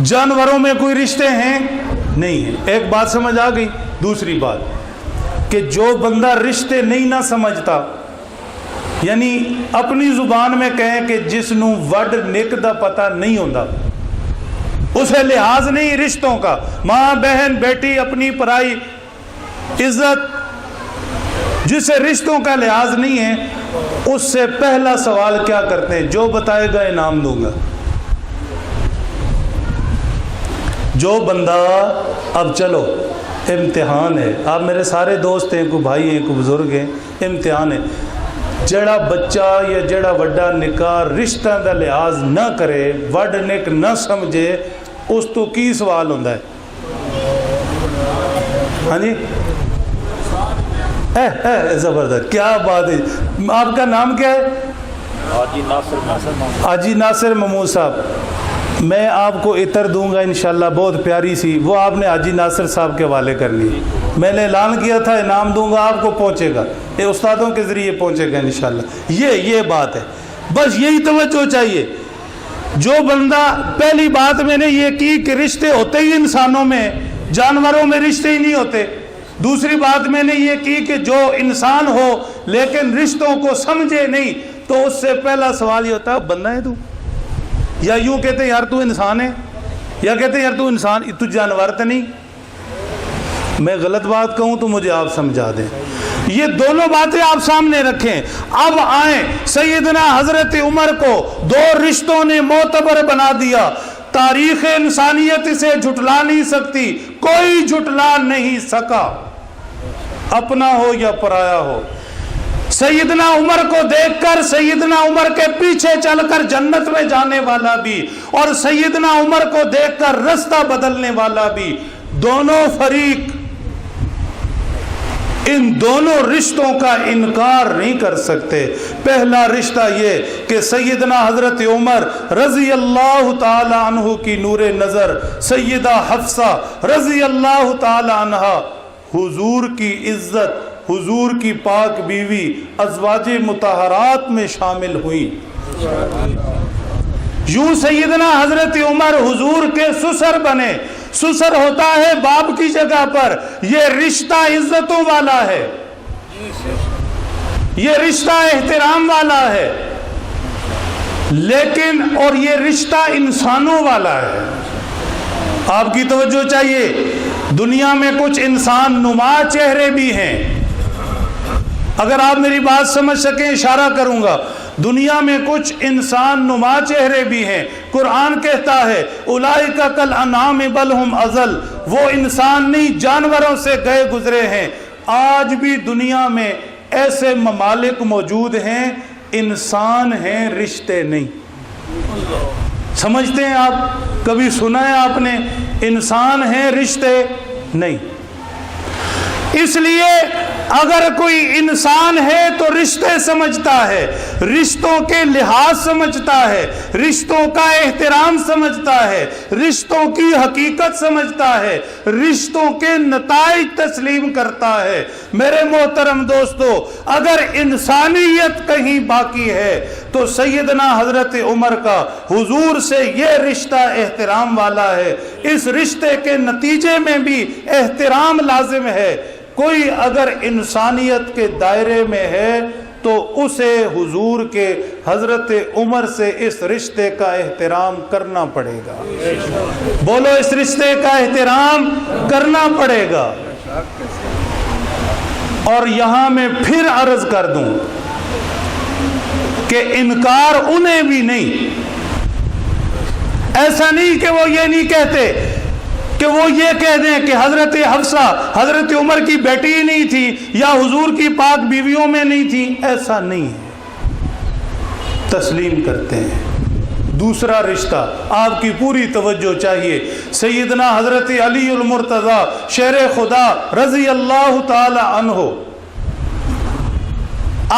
جانوروں میں کوئی رشتے ہیں؟ نہیں ہیں۔ ایک بات سمجھ آ گئی۔ دوسری بات کہ جو بندہ رشتے نہیں نہ سمجھتا، یعنی اپنی زبان میں کہیں کہ جس نو وڈ نک دا پتہ نہیں ہوندا، اسے لحاظ نہیں رشتوں کا، ماں بہن بیٹی اپنی پرائی عزت، جسے رشتوں کا لحاظ نہیں ہے اس سے پہلا سوال کیا کرتے ہیں؟ جو بتائے گا انعام دوں گا۔ جو بندہ، اب چلو امتحان ہے، آپ میرے سارے دوست ہیں، کوئی بھائی ہیں کوئی بزرگ ہیں، امتحان ہے، جڑا بچہ یا جڑا وڈا نکاح رشتہ دا لحاظ نہ کرے، وڈ نک نہ سمجھے، اس تو کی سوال ہوتا ہے؟ ہاں جی زبردست، کیا بات ہے۔ آپ کا نام کیا ہے؟ حاجی ناصر محمود صاحب، میں آپ کو عطر دوں گا انشاءاللہ، بہت پیاری سی، وہ آپ نے حاجی ناصر صاحب کے حوالے کرنی ہے۔ میں نے اعلان کیا تھا انعام دوں گا، آپ کو پہنچے گا، یہ استادوں کے ذریعے پہنچے گا انشاءاللہ۔ یہ بات ہے، بس یہی توجہ چاہیے۔ جو بندہ، پہلی بات میں نے یہ کی کہ رشتے ہوتے ہی انسانوں میں، جانوروں میں رشتے ہی نہیں ہوتے۔ دوسری بات میں نے یہ کی کہ جو انسان ہو لیکن رشتوں کو سمجھے نہیں، تو اس سے پہلا سوال یہ ہوتا ہے بندہ ہے تو، یا یوں کہتے ہیں یار تو انسان ہے، یا کہتے ہیں یار تو انسان، تو جانور تو نہیں۔ میں غلط بات کہوں تو مجھے آپ سمجھا دیں۔ یہ دونوں باتیں آپ سامنے رکھیں۔ اب آئیں، سیدنا حضرت عمر کو دو رشتوں نے معتبر بنا دیا، تاریخ انسانیت اسے جھٹلا نہیں سکتی، کوئی جھٹلا نہیں سکا، اپنا ہو یا پرایا ہو۔ سیدنا عمر کو دیکھ کر، سیدنا عمر کے پیچھے چل کر جنت میں جانے والا بھی، اور سیدنا عمر کو دیکھ کر رستہ بدلنے والا بھی، دونوں فریق ان دونوں رشتوں کا انکار نہیں کر سکتے۔ پہلا رشتہ یہ کہ سیدنا حضرت عمر رضی اللہ تعالی عنہ کی نور نظر سیدہ حفصہ رضی اللہ تعالی عنہ، حضور کی عزت، حضور کی پاک بیوی، ازواج مطہرات میں شامل ہوئی۔ یوں سیدنا حضرت عمر حضور کے سسر بنے۔ سسر ہوتا ہے باپ کی جگہ پر، یہ رشتہ عزتوں والا ہے، یہ رشتہ احترام والا ہے، لیکن اور یہ رشتہ انسانوں والا ہے۔ آپ کی توجہ چاہیے، دنیا میں کچھ انسان نما چہرے بھی ہیں، اگر آپ میری بات سمجھ سکیں اشارہ کروں گا، دنیا میں کچھ انسان نما چہرے بھی ہیں۔ قرآن کہتا ہے اولئک کالانعام بل ہم اضل، وہ انسان نہیں جانوروں سے گئے گزرے ہیں۔ آج بھی دنیا میں ایسے ممالک موجود ہیں، انسان ہیں رشتے نہیں۔ سمجھتے ہیں آپ؟ کبھی سنا ہے آپ نے انسان ہیں رشتے نہیں؟ اس لیے اگر کوئی انسان ہے تو رشتے سمجھتا ہے، رشتوں کے لحاظ سمجھتا ہے، رشتوں کا احترام سمجھتا ہے، رشتوں کی حقیقت سمجھتا ہے، رشتوں کے نتائج تسلیم کرتا ہے۔ میرے محترم دوستو، اگر انسانیت کہیں باقی ہے تو سیدنا حضرت عمر کا حضور سے یہ رشتہ احترام والا ہے۔ اس رشتے کے نتیجے میں بھی احترام لازم ہے۔ کوئی اگر انسانیت کے دائرے میں ہے تو اسے حضور کے حضرت عمر سے اس رشتے کا احترام کرنا پڑے گا۔ بولو، اس رشتے کا احترام کرنا پڑے گا۔ اور یہاں میں پھر عرض کر دوں کہ انکار انہیں بھی نہیں، ایسا نہیں کہ وہ یہ نہیں کہتے کہ وہ یہ کہہ دیں کہ حضرت حفصہ حضرت عمر کی بیٹی ہی نہیں تھی یا حضور کی پاک بیویوں میں نہیں تھی، ایسا نہیں ہے، تسلیم کرتے ہیں۔ دوسرا رشتہ آپ کی پوری توجہ چاہیے، سیدنا حضرت علی المرتضی شیر خدا رضی اللہ تعالی عنہ،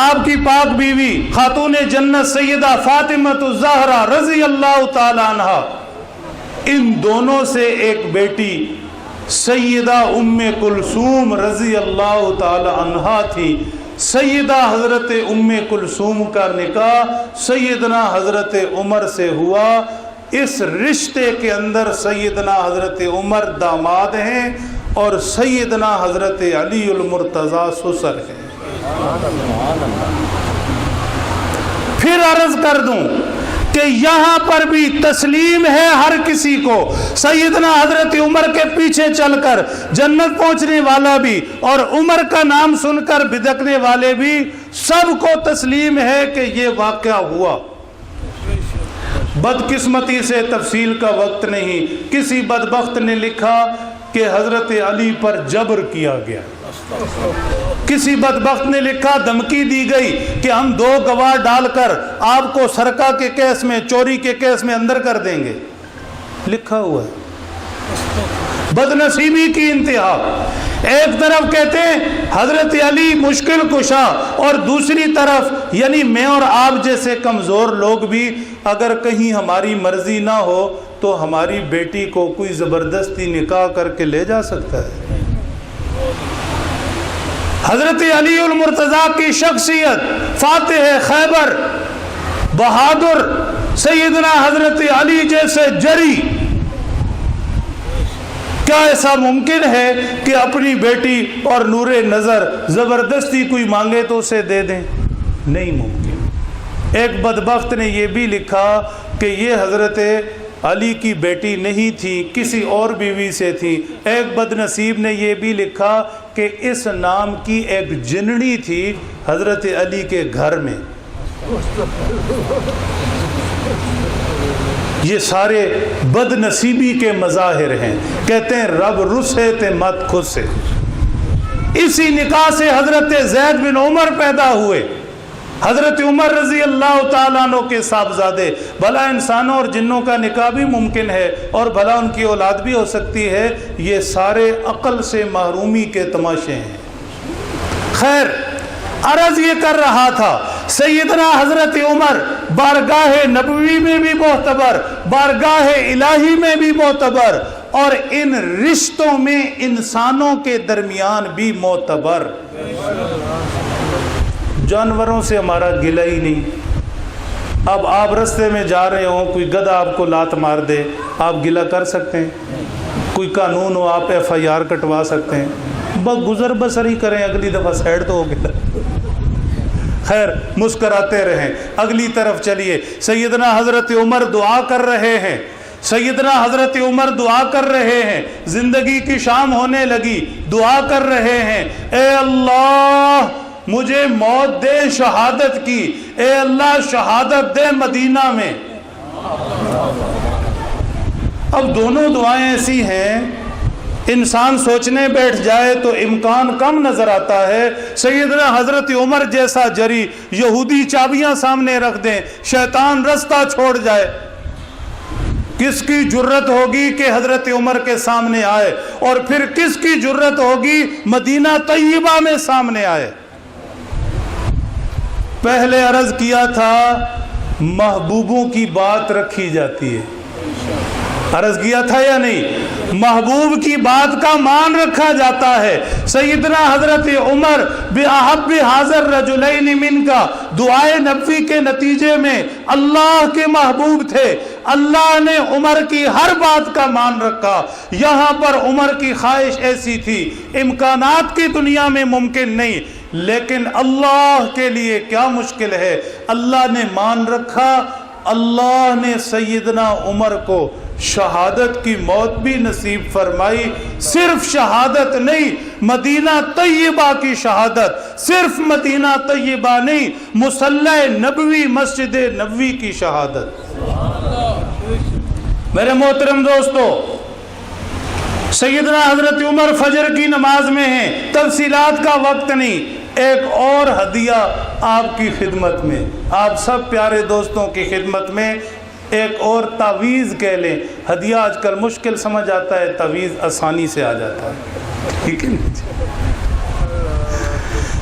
آپ کی پاک بیوی خاتون جنت سیدہ فاطمہ الزہرا رضی اللہ تعالی عنہ، ان دونوں سے ایک بیٹی سیدہ ام کلثوم رضی اللہ تعالی عنہا تھی۔ سیدہ حضرت ام کلثوم کا نکاح سیدنا حضرت عمر سے ہوا۔ اس رشتے کے اندر سیدنا حضرت عمر داماد ہیں اور سیدنا حضرت علی المرتضی سسر ہیں۔ پھر عرض کر دوں کہ یہاں پر بھی تسلیم ہے ہر کسی کو. سیدنا حضرت عمر کے پیچھے چل کر جنت پہنچنے والا بھی اور عمر کا نام سن کر بدکنے والے بھی سب کو تسلیم ہے کہ یہ واقعہ ہوا. بدقسمتی سے تفصیل کا وقت نہیں. کسی بدبخت نے لکھا کہ حضرت علی پر جبر کیا گیا. کسی بدبخت نے لکھا دھمکی دی گئی کہ ہم 2 گواہ ڈال کر آپ کو سرقہ کے کیس میں, چوری کے کیس میں اندر کر دیں گے. لکھا ہوا ہے. بدنصیبی کی انتہا. ایک طرف کہتے ہیں حضرت علی مشکل کشا اور دوسری طرف یعنی میں اور آپ جیسے کمزور لوگ بھی اگر کہیں ہماری مرضی نہ ہو تو ہماری بیٹی کو کوئی زبردستی نکاح کر کے لے جا سکتا ہے. حضرت علی المرتضیٰ کی شخصیت, فاتح خیبر, بہادر سیدنا حضرت علی جیسے جری, کیا ایسا ممکن ہے کہ اپنی بیٹی اور نور نظر زبردستی کوئی مانگے تو اسے دے دیں؟ نہیں ممکن. ایک بدبخت نے یہ بھی لکھا کہ یہ حضرت علی کی بیٹی نہیں تھی, کسی اور بیوی سے تھی. ایک بدنصیب نے یہ بھی لکھا کہ اس نام کی ایک جنڑی تھی حضرت علی کے گھر میں. یہ سارے بد نصیبی کے مظاہر ہیں. کہتے ہیں رب رسے تے مت خود سے. اسی نکاح سے حضرت زید بن عمر پیدا ہوئے. حضرت عمر رضی اللہ تعالیٰ عنہ کے صاحبزادے. بھلا انسانوں اور جنوں کا نکاح بھی ممکن ہے اور بھلا ان کی اولاد بھی ہو سکتی ہے. یہ سارے عقل سے محرومی کے تماشے ہیں. خیر, عرض یہ کر رہا تھا سیدنا حضرت عمر بارگاہ نبوی میں بھی معتبر, بارگاہ الہی میں بھی معتبر اور ان رشتوں میں انسانوں کے درمیان بھی معتبر. جانوروں سے ہمارا گلہ ہی نہیں. اب آپ رستے میں جا رہے ہوں, کوئی گدھا آپ کو لات مار دے, آپ گلہ کر سکتے ہیں؟ کوئی قانون ہو آپ FIR کٹوا سکتے ہیں؟ بس گزر بسر ہی کریں, اگلی دفعہ سائڈ تو ہو گیا. خیر, مسکراتے رہیں. اگلی طرف چلیے. سیدنا حضرت عمر دعا کر رہے ہیں. سیدنا حضرت عمر دعا کر رہے ہیں. زندگی کی شام ہونے لگی, دعا کر رہے ہیں اے اللہ مجھے موت دے شہادت کی, اے اللہ شہادت دے مدینہ میں. اب دونوں دعائیں ایسی ہیں انسان سوچنے بیٹھ جائے تو امکان کم نظر آتا ہے. سیدنا حضرت عمر جیسا جری یہودی چابیاں سامنے رکھ دیں, شیطان رستہ چھوڑ جائے. کس کی جرت ہوگی کہ حضرت عمر کے سامنے آئے, اور پھر کس کی جرت ہوگی مدینہ طیبہ میں سامنے آئے. پہلے عرض کیا تھا محبوبوں کی بات رکھی جاتی ہے. عرض کیا تھا یا نہیں؟ محبوب کی بات کا مان رکھا جاتا ہے. سیدنا حضرت عمر بِأَحَبِّ هَذَا الرَّجُلَيْنِ مِنْكَ دعائے نبوی کے نتیجے میں اللہ کے محبوب تھے. اللہ نے عمر کی ہر بات کا مان رکھا. یہاں پر عمر کی خواہش ایسی تھی, امکانات کی دنیا میں ممکن نہیں, لیکن اللہ کے لیے کیا مشکل ہے. اللہ نے مان رکھا. اللہ نے سیدنا عمر کو شہادت کی موت بھی نصیب فرمائی. صرف شہادت نہیں, مدینہ طیبہ کی شہادت. صرف مدینہ طیبہ نہیں, مصلی نبوی مسجد نبوی کی شہادت. میرے محترم دوستو, سیدنا حضرت عمر فجر کی نماز میں ہیں, تفصیلات کا وقت نہیں. ایک اور ہدیہ آپ کی خدمت میں, آپ سب پیارے دوستوں کی خدمت میں ایک اور تعویذ کہہ لیں. ہدیہ آج کل مشکل سمجھ آتا ہے, تعویذ آسانی سے آ جاتا ہے. ٹھیک ہے.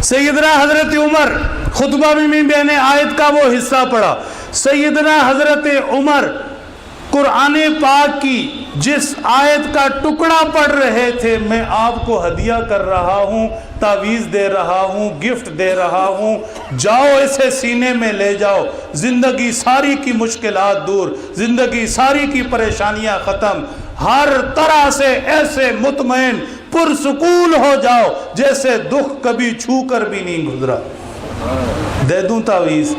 سیدنا حضرت عمر خطبہ میں نے آیت کا وہ حصہ پڑھا. سیدنا حضرت عمر قرآن پاک کی جس آیت کا ٹکڑا پڑھ رہے تھے, میں آپ کو ہدیہ کر رہا ہوں, تعویذ دے رہا ہوں, گفٹ دے رہا ہوں. جاؤ اسے سینے میں لے جاؤ. زندگی ساری کی مشکلات دور, زندگی ساری کی پریشانیاں ختم. ہر طرح سے ایسے مطمئن پرسکون ہو جاؤ جیسے دکھ کبھی چھو کر بھی نہیں گزرا. دے دوں تعویذ؟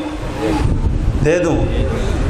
دے دوں؟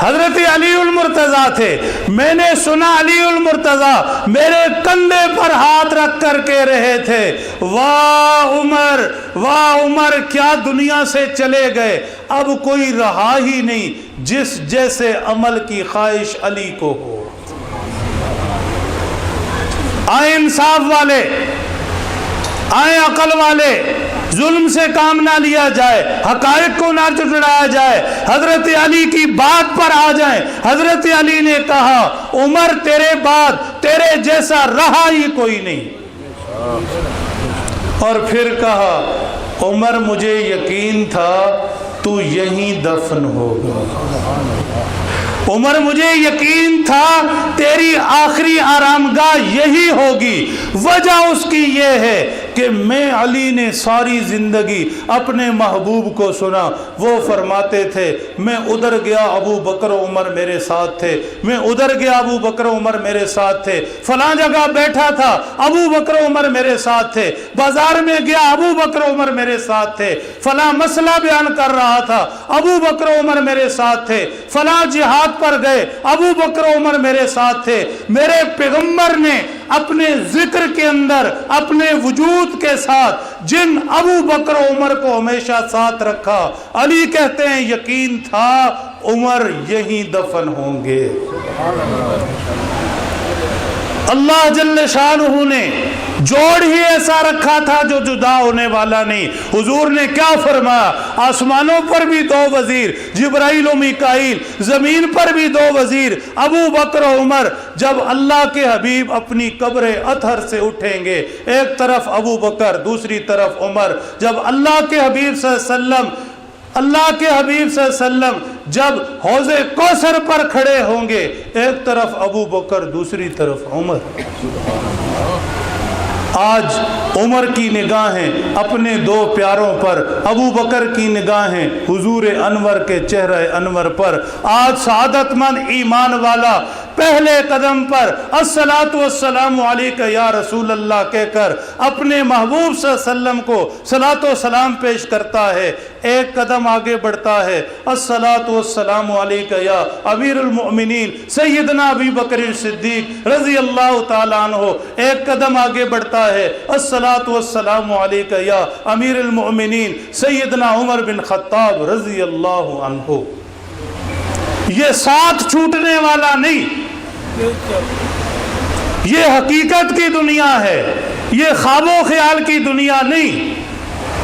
حضرت علی المرتضیٰ تھے. میں نے سنا علی المرتضیٰ میرے کندھے پر ہاتھ رکھ کر کے رہے تھے واہ عمر کیا دنیا سے چلے گئے, اب کوئی رہا ہی نہیں جس جیسے عمل کی خواہش علی کو ہو. آئیں انصاف والے, آئیں عقل والے, ظلم سے کام نہ لیا جائے, حقائق کو نہ جھٹلایا جائے, حضرت علی کی بات پر آ جائیں. حضرت علی نے کہا عمر تیرے بعد تیرے جیسا رہا ہی کوئی نہیں. اور پھر کہا عمر مجھے یقین تھا تو یہیں دفن ہوگا. عمر مجھے یقین تھا تیری آخری آرامگاہ یہی ہوگی. وجہ اس کی یہ ہے کہ میں علی نے ساری زندگی اپنے محبوب کو سنا. وہ فرماتے تھے میں ادھر گیا ابو بکر و عمر میرے ساتھ تھے, میں ادھر گیا ابو بکر و عمر میرے ساتھ تھے, فلاں جگہ بیٹھا تھا ابو بکر و عمر میرے ساتھ تھے, بازار میں گیا ابو بکر و عمر میرے ساتھ تھے, فلاں مسئلہ بیان کر رہا تھا ابو بکر و عمر میرے ساتھ تھے, فلاں جہاد پر گئے ابو بکر و عمر میرے ساتھ تھے. میرے پیغمبر نے اپنے ذکر کے اندر اپنے وجود کے ساتھ جن ابو بکر و عمر کو ہمیشہ ساتھ رکھا. علی کہتے ہیں یقین تھا عمر یہیں دفن ہوں گے. اللہ جل شانہ نے جوڑ ہی ایسا رکھا تھا جو جدا ہونے والا نہیں. حضور نے کیا فرمایا, آسمانوں پر بھی 2 وزیر جبرائیل و میکائیل, زمین پر بھی 2 وزیر ابو بکر و عمر. جب اللہ کے حبیب اپنی قبر اطہر سے اٹھیں گے, ایک طرف ابو بکر دوسری طرف عمر. جب اللہ کے حبیب صلی اللہ علیہ وسلم جب حوض کوثر پر کھڑے ہوں گے, ایک طرف ابو بکر دوسری طرف عمر. آج عمر کی نگاہیں اپنے 2 پیاروں پر, ابو بکر کی نگاہیں حضور انور کے چہرہ انور پر. آج سعادت مند ایمان والا پہلے قدم پر الصلاۃ والسلام علیک یا رسول اللہ کہہ کر اپنے محبوب صلی اللہ علیہ وسلم کو صلاۃ و سلام پیش کرتا ہے. ایک قدم آگے بڑھتا ہے الصلاۃ والسلام علیک یا امیر المؤمنین سیدنا ابی بکر صدیق رضی اللہ تعالیٰ عنہ. ایک قدم آگے بڑھتا ہے الصلاۃ والسلام علیک یا امیر المؤمنین سیدنا عمر بن خطاب رضی اللہ عنہ. یہ ساتھ چھوٹنے والا نہیں, یہ حقیقت کی دنیا ہے, یہ خواب و خیال کی دنیا نہیں.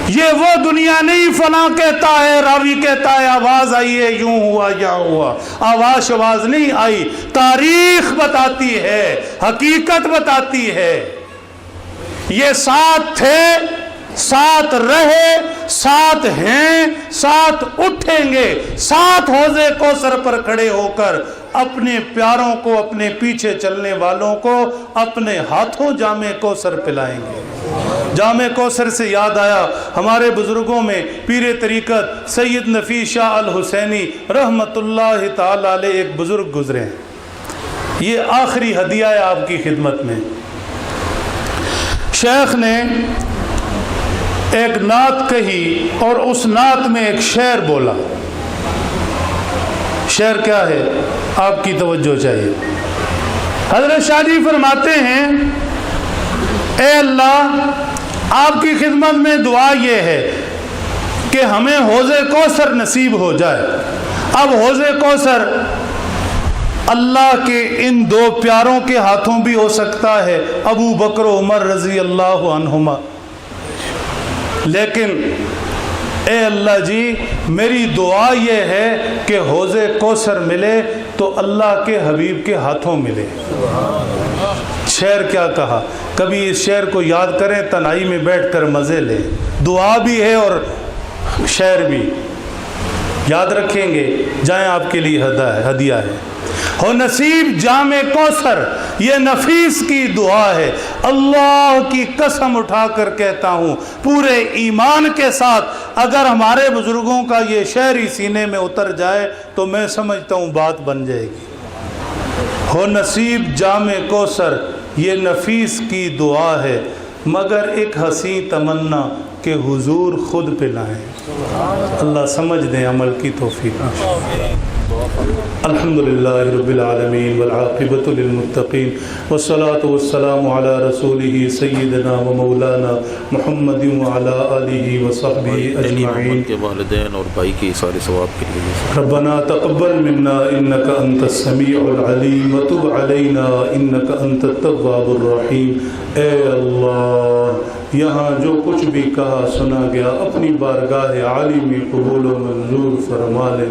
یہ وہ دنیا نہیں فلاں کہتا ہے راوی کہتا ہے آواز آئی ہے یوں ہوا یا ہوا. آواز نہیں آئی, تاریخ بتاتی ہے, حقیقت بتاتی ہے. یہ ساتھ تھے, ساتھ رہے, ساتھ ہیں, ساتھ اٹھیں گے, ساتھ حوض کوثر پر کھڑے ہو کر اپنے پیاروں کو, اپنے پیچھے چلنے والوں کو اپنے ہاتھوں جام کوثر پلائیں گے. جام کوثر سے یاد آیا, ہمارے بزرگوں میں پیر طریقت سید نفیس شاہ الحسینی رحمت اللہ تعالی علیہ ایک بزرگ گزرے ہیں. یہ آخری ہدیہ ہے آپ کی خدمت میں. شیخ نے ایک نعت کہی اور اس نعت میں ایک شعر بولا. شعر کیا ہے آپ کی توجہ چاہیے. حضرت شاہ جی فرماتے ہیں اے اللہ آپ کی خدمت میں دعا یہ ہے کہ ہمیں حوض کوثر نصیب ہو جائے. اب حوض کوثر اللہ کے ان 2 پیاروں کے ہاتھوں بھی ہو سکتا ہے, ابو بکر و عمر رضی اللہ عنہما. لیکن اے اللہ جی میری دعا یہ ہے کہ حوض کوثر ملے تو اللہ کے حبیب کے ہاتھوں ملے. شعر کیا کہا, کبھی اس شعر کو یاد کریں, تنہائی میں بیٹھ کر مزے لیں. دعا بھی ہے اور شعر بھی یاد رکھیں گے, جائیں آپ کے لیے ہدیہ ہے. ہو نصیب جام کوثر, یہ نفیس کی دعا ہے. اللہ کی قسم اٹھا کر کہتا ہوں پورے ایمان کے ساتھ, اگر ہمارے بزرگوں کا یہ شعر ہی سینے میں اتر جائے تو میں سمجھتا ہوں بات بن جائے گی. ہو نصیب جام کوثر, یہ نفیس کی دعا ہے, مگر ایک حسین تمنا کہ حضور خود پلائیں۔ اللہ سمجھ دیں، عمل کی توفیق۔ الحمدللہ رب العالمین والعاقبۃ للمتقین والصلاة والسلام علی رسولہ سیدنا و مولانا محمد وعلی آلہ وصحبہ اجمعین۔ کے والدین اور بھائی کی سارے ثواب کے لیے ربنا تقبل منا انک انت السمیع العلیم وتب علینا انک انت التواب الرحیم۔ اے اللہ، یہاں جو کچھ بھی کہا سنا گیا اپنی بارگاہ عالی میں قبول و منظور فرما لے۔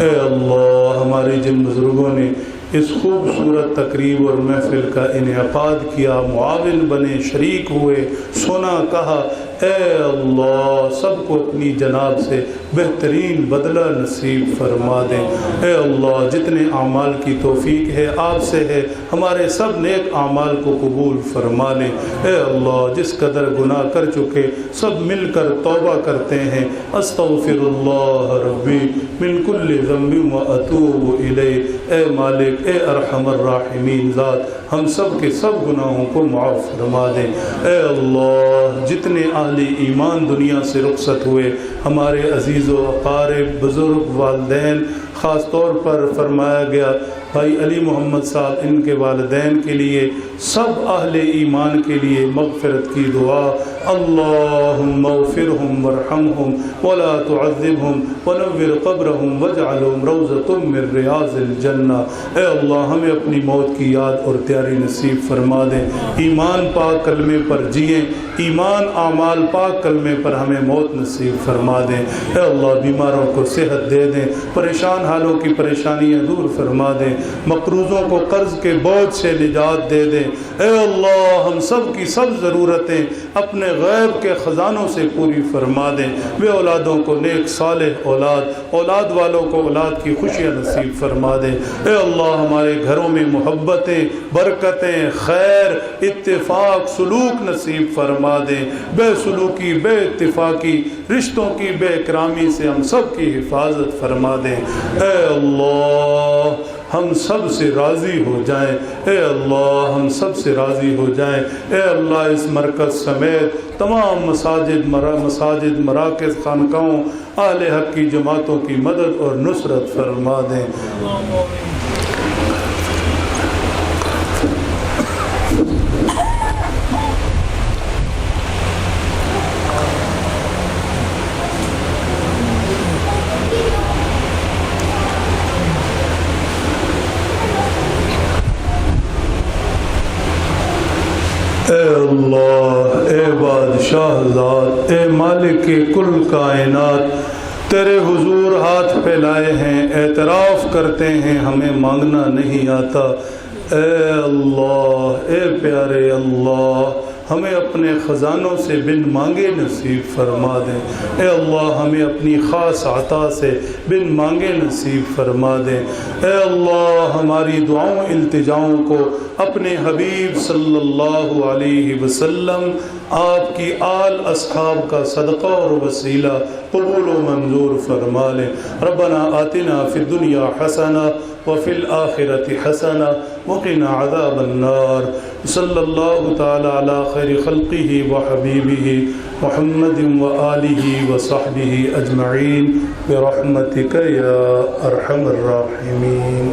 اے اللہ، ہمارے جن بزرگوں نے اس خوبصورت تقریب اور محفل کا انعقاد کیا، معاون بنے، شریک ہوئے، سنا کہا، اے اللہ سب کو اپنی جناب سے بہترین بدلہ نصیب فرما دیں۔ اے اللہ، جتنے اعمال کی توفیق ہے آپ سے ہے، ہمارے سب نیک اعمال کو قبول فرما لیں۔ اے اللہ، جس قدر گناہ کر چکے سب مل کر توبہ کرتے ہیں، استغفر اللہ ربی من کل ذنب و اتوب الیہ۔ اے مالک، اے ارحم الراحمین ذات، ہم سب کے سب گناہوں کو معاف فرما دیں۔ اے اللہ، جتنے اہل ایمان دنیا سے رخصت ہوئے، ہمارے عزیز و اقارب، بزرگ، والدین، خاص طور پر فرمایا گیا بھائی علی محمد صاحب، ان کے والدین کے لیے، سب اہل ایمان کے لیے مغفرت کی دعا۔ اللہم اغفرہم وارحمہم ولا تعذبہم ونور قبرہم واجعلہم روضۃ من ریاض الجنہ۔ اے اللہ، ہمیں اپنی موت کی یاد اور تیاری نصیب فرما دیں، ایمان پاک کلمے پر جئیں، ایمان اعمال پاک کلمے پر ہمیں موت نصیب فرما دیں۔ اے اللہ، بیماروں کو صحت دے دیں، پریشان حالوں کی پریشانیاں دور فرما دیں، مقروضوں کو قرض کے بوجھ سے نجات دے دیں۔ اے اللہ، ہم سب کی سب ضرورتیں اپنے غیب کے خزانوں سے پوری فرما دیں۔ بے اولادوں کو نیک صالح اولاد، اولاد والوں کو اولاد کی خوشیاں نصیب فرما دیں۔ اے اللہ، ہمارے گھروں میں محبتیں، برکتیں، خیر، اتفاق، سلوک نصیب فرما دیں۔ بے سلوکی، بے اتفاقی، رشتوں کی بے اکرامی سے ہم سب کی حفاظت فرما دیں۔ اے اللہ، ہم سب سے راضی ہو جائیں۔ اے اللہ، ہم سب سے راضی ہو جائیں۔ اے اللہ، اس مرکز سمیت تمام مساجد، مراکز، خانقاہوں، اہل حق کی جماعتوں کی مدد اور نصرت فرما دیں۔ اے اللہ، اے بادشاہ ذات، اے مالک کل کائنات، تیرے حضور ہاتھ پھیلائے ہیں، اعتراف کرتے ہیں ہمیں مانگنا نہیں آتا۔ اے اللہ، اے پیارے اللہ، ہمیں اپنے خزانوں سے بن مانگے نصیب فرما دیں۔ اے اللہ، ہمیں اپنی خاص عطا سے بن مانگے نصیب فرما دیں۔ اے اللہ، ہماری دعاؤں التجاؤں کو اپنے حبیب صلی اللہ علیہ وسلم، آپ کی آل اصحاب کا صدقہ اور وسیلہ قبول و منظور فرما لیں۔ ربنا آتنا فی الدنیا حسنہ وفی الآخرۃ حسنہ وقنا عذاب النار۔ صلی اللہ تعالی علی خیر خلقہ وحبیبہ محمد وآلہ وصحبہ اجمعین برحمتک یا ارحم الراحمین۔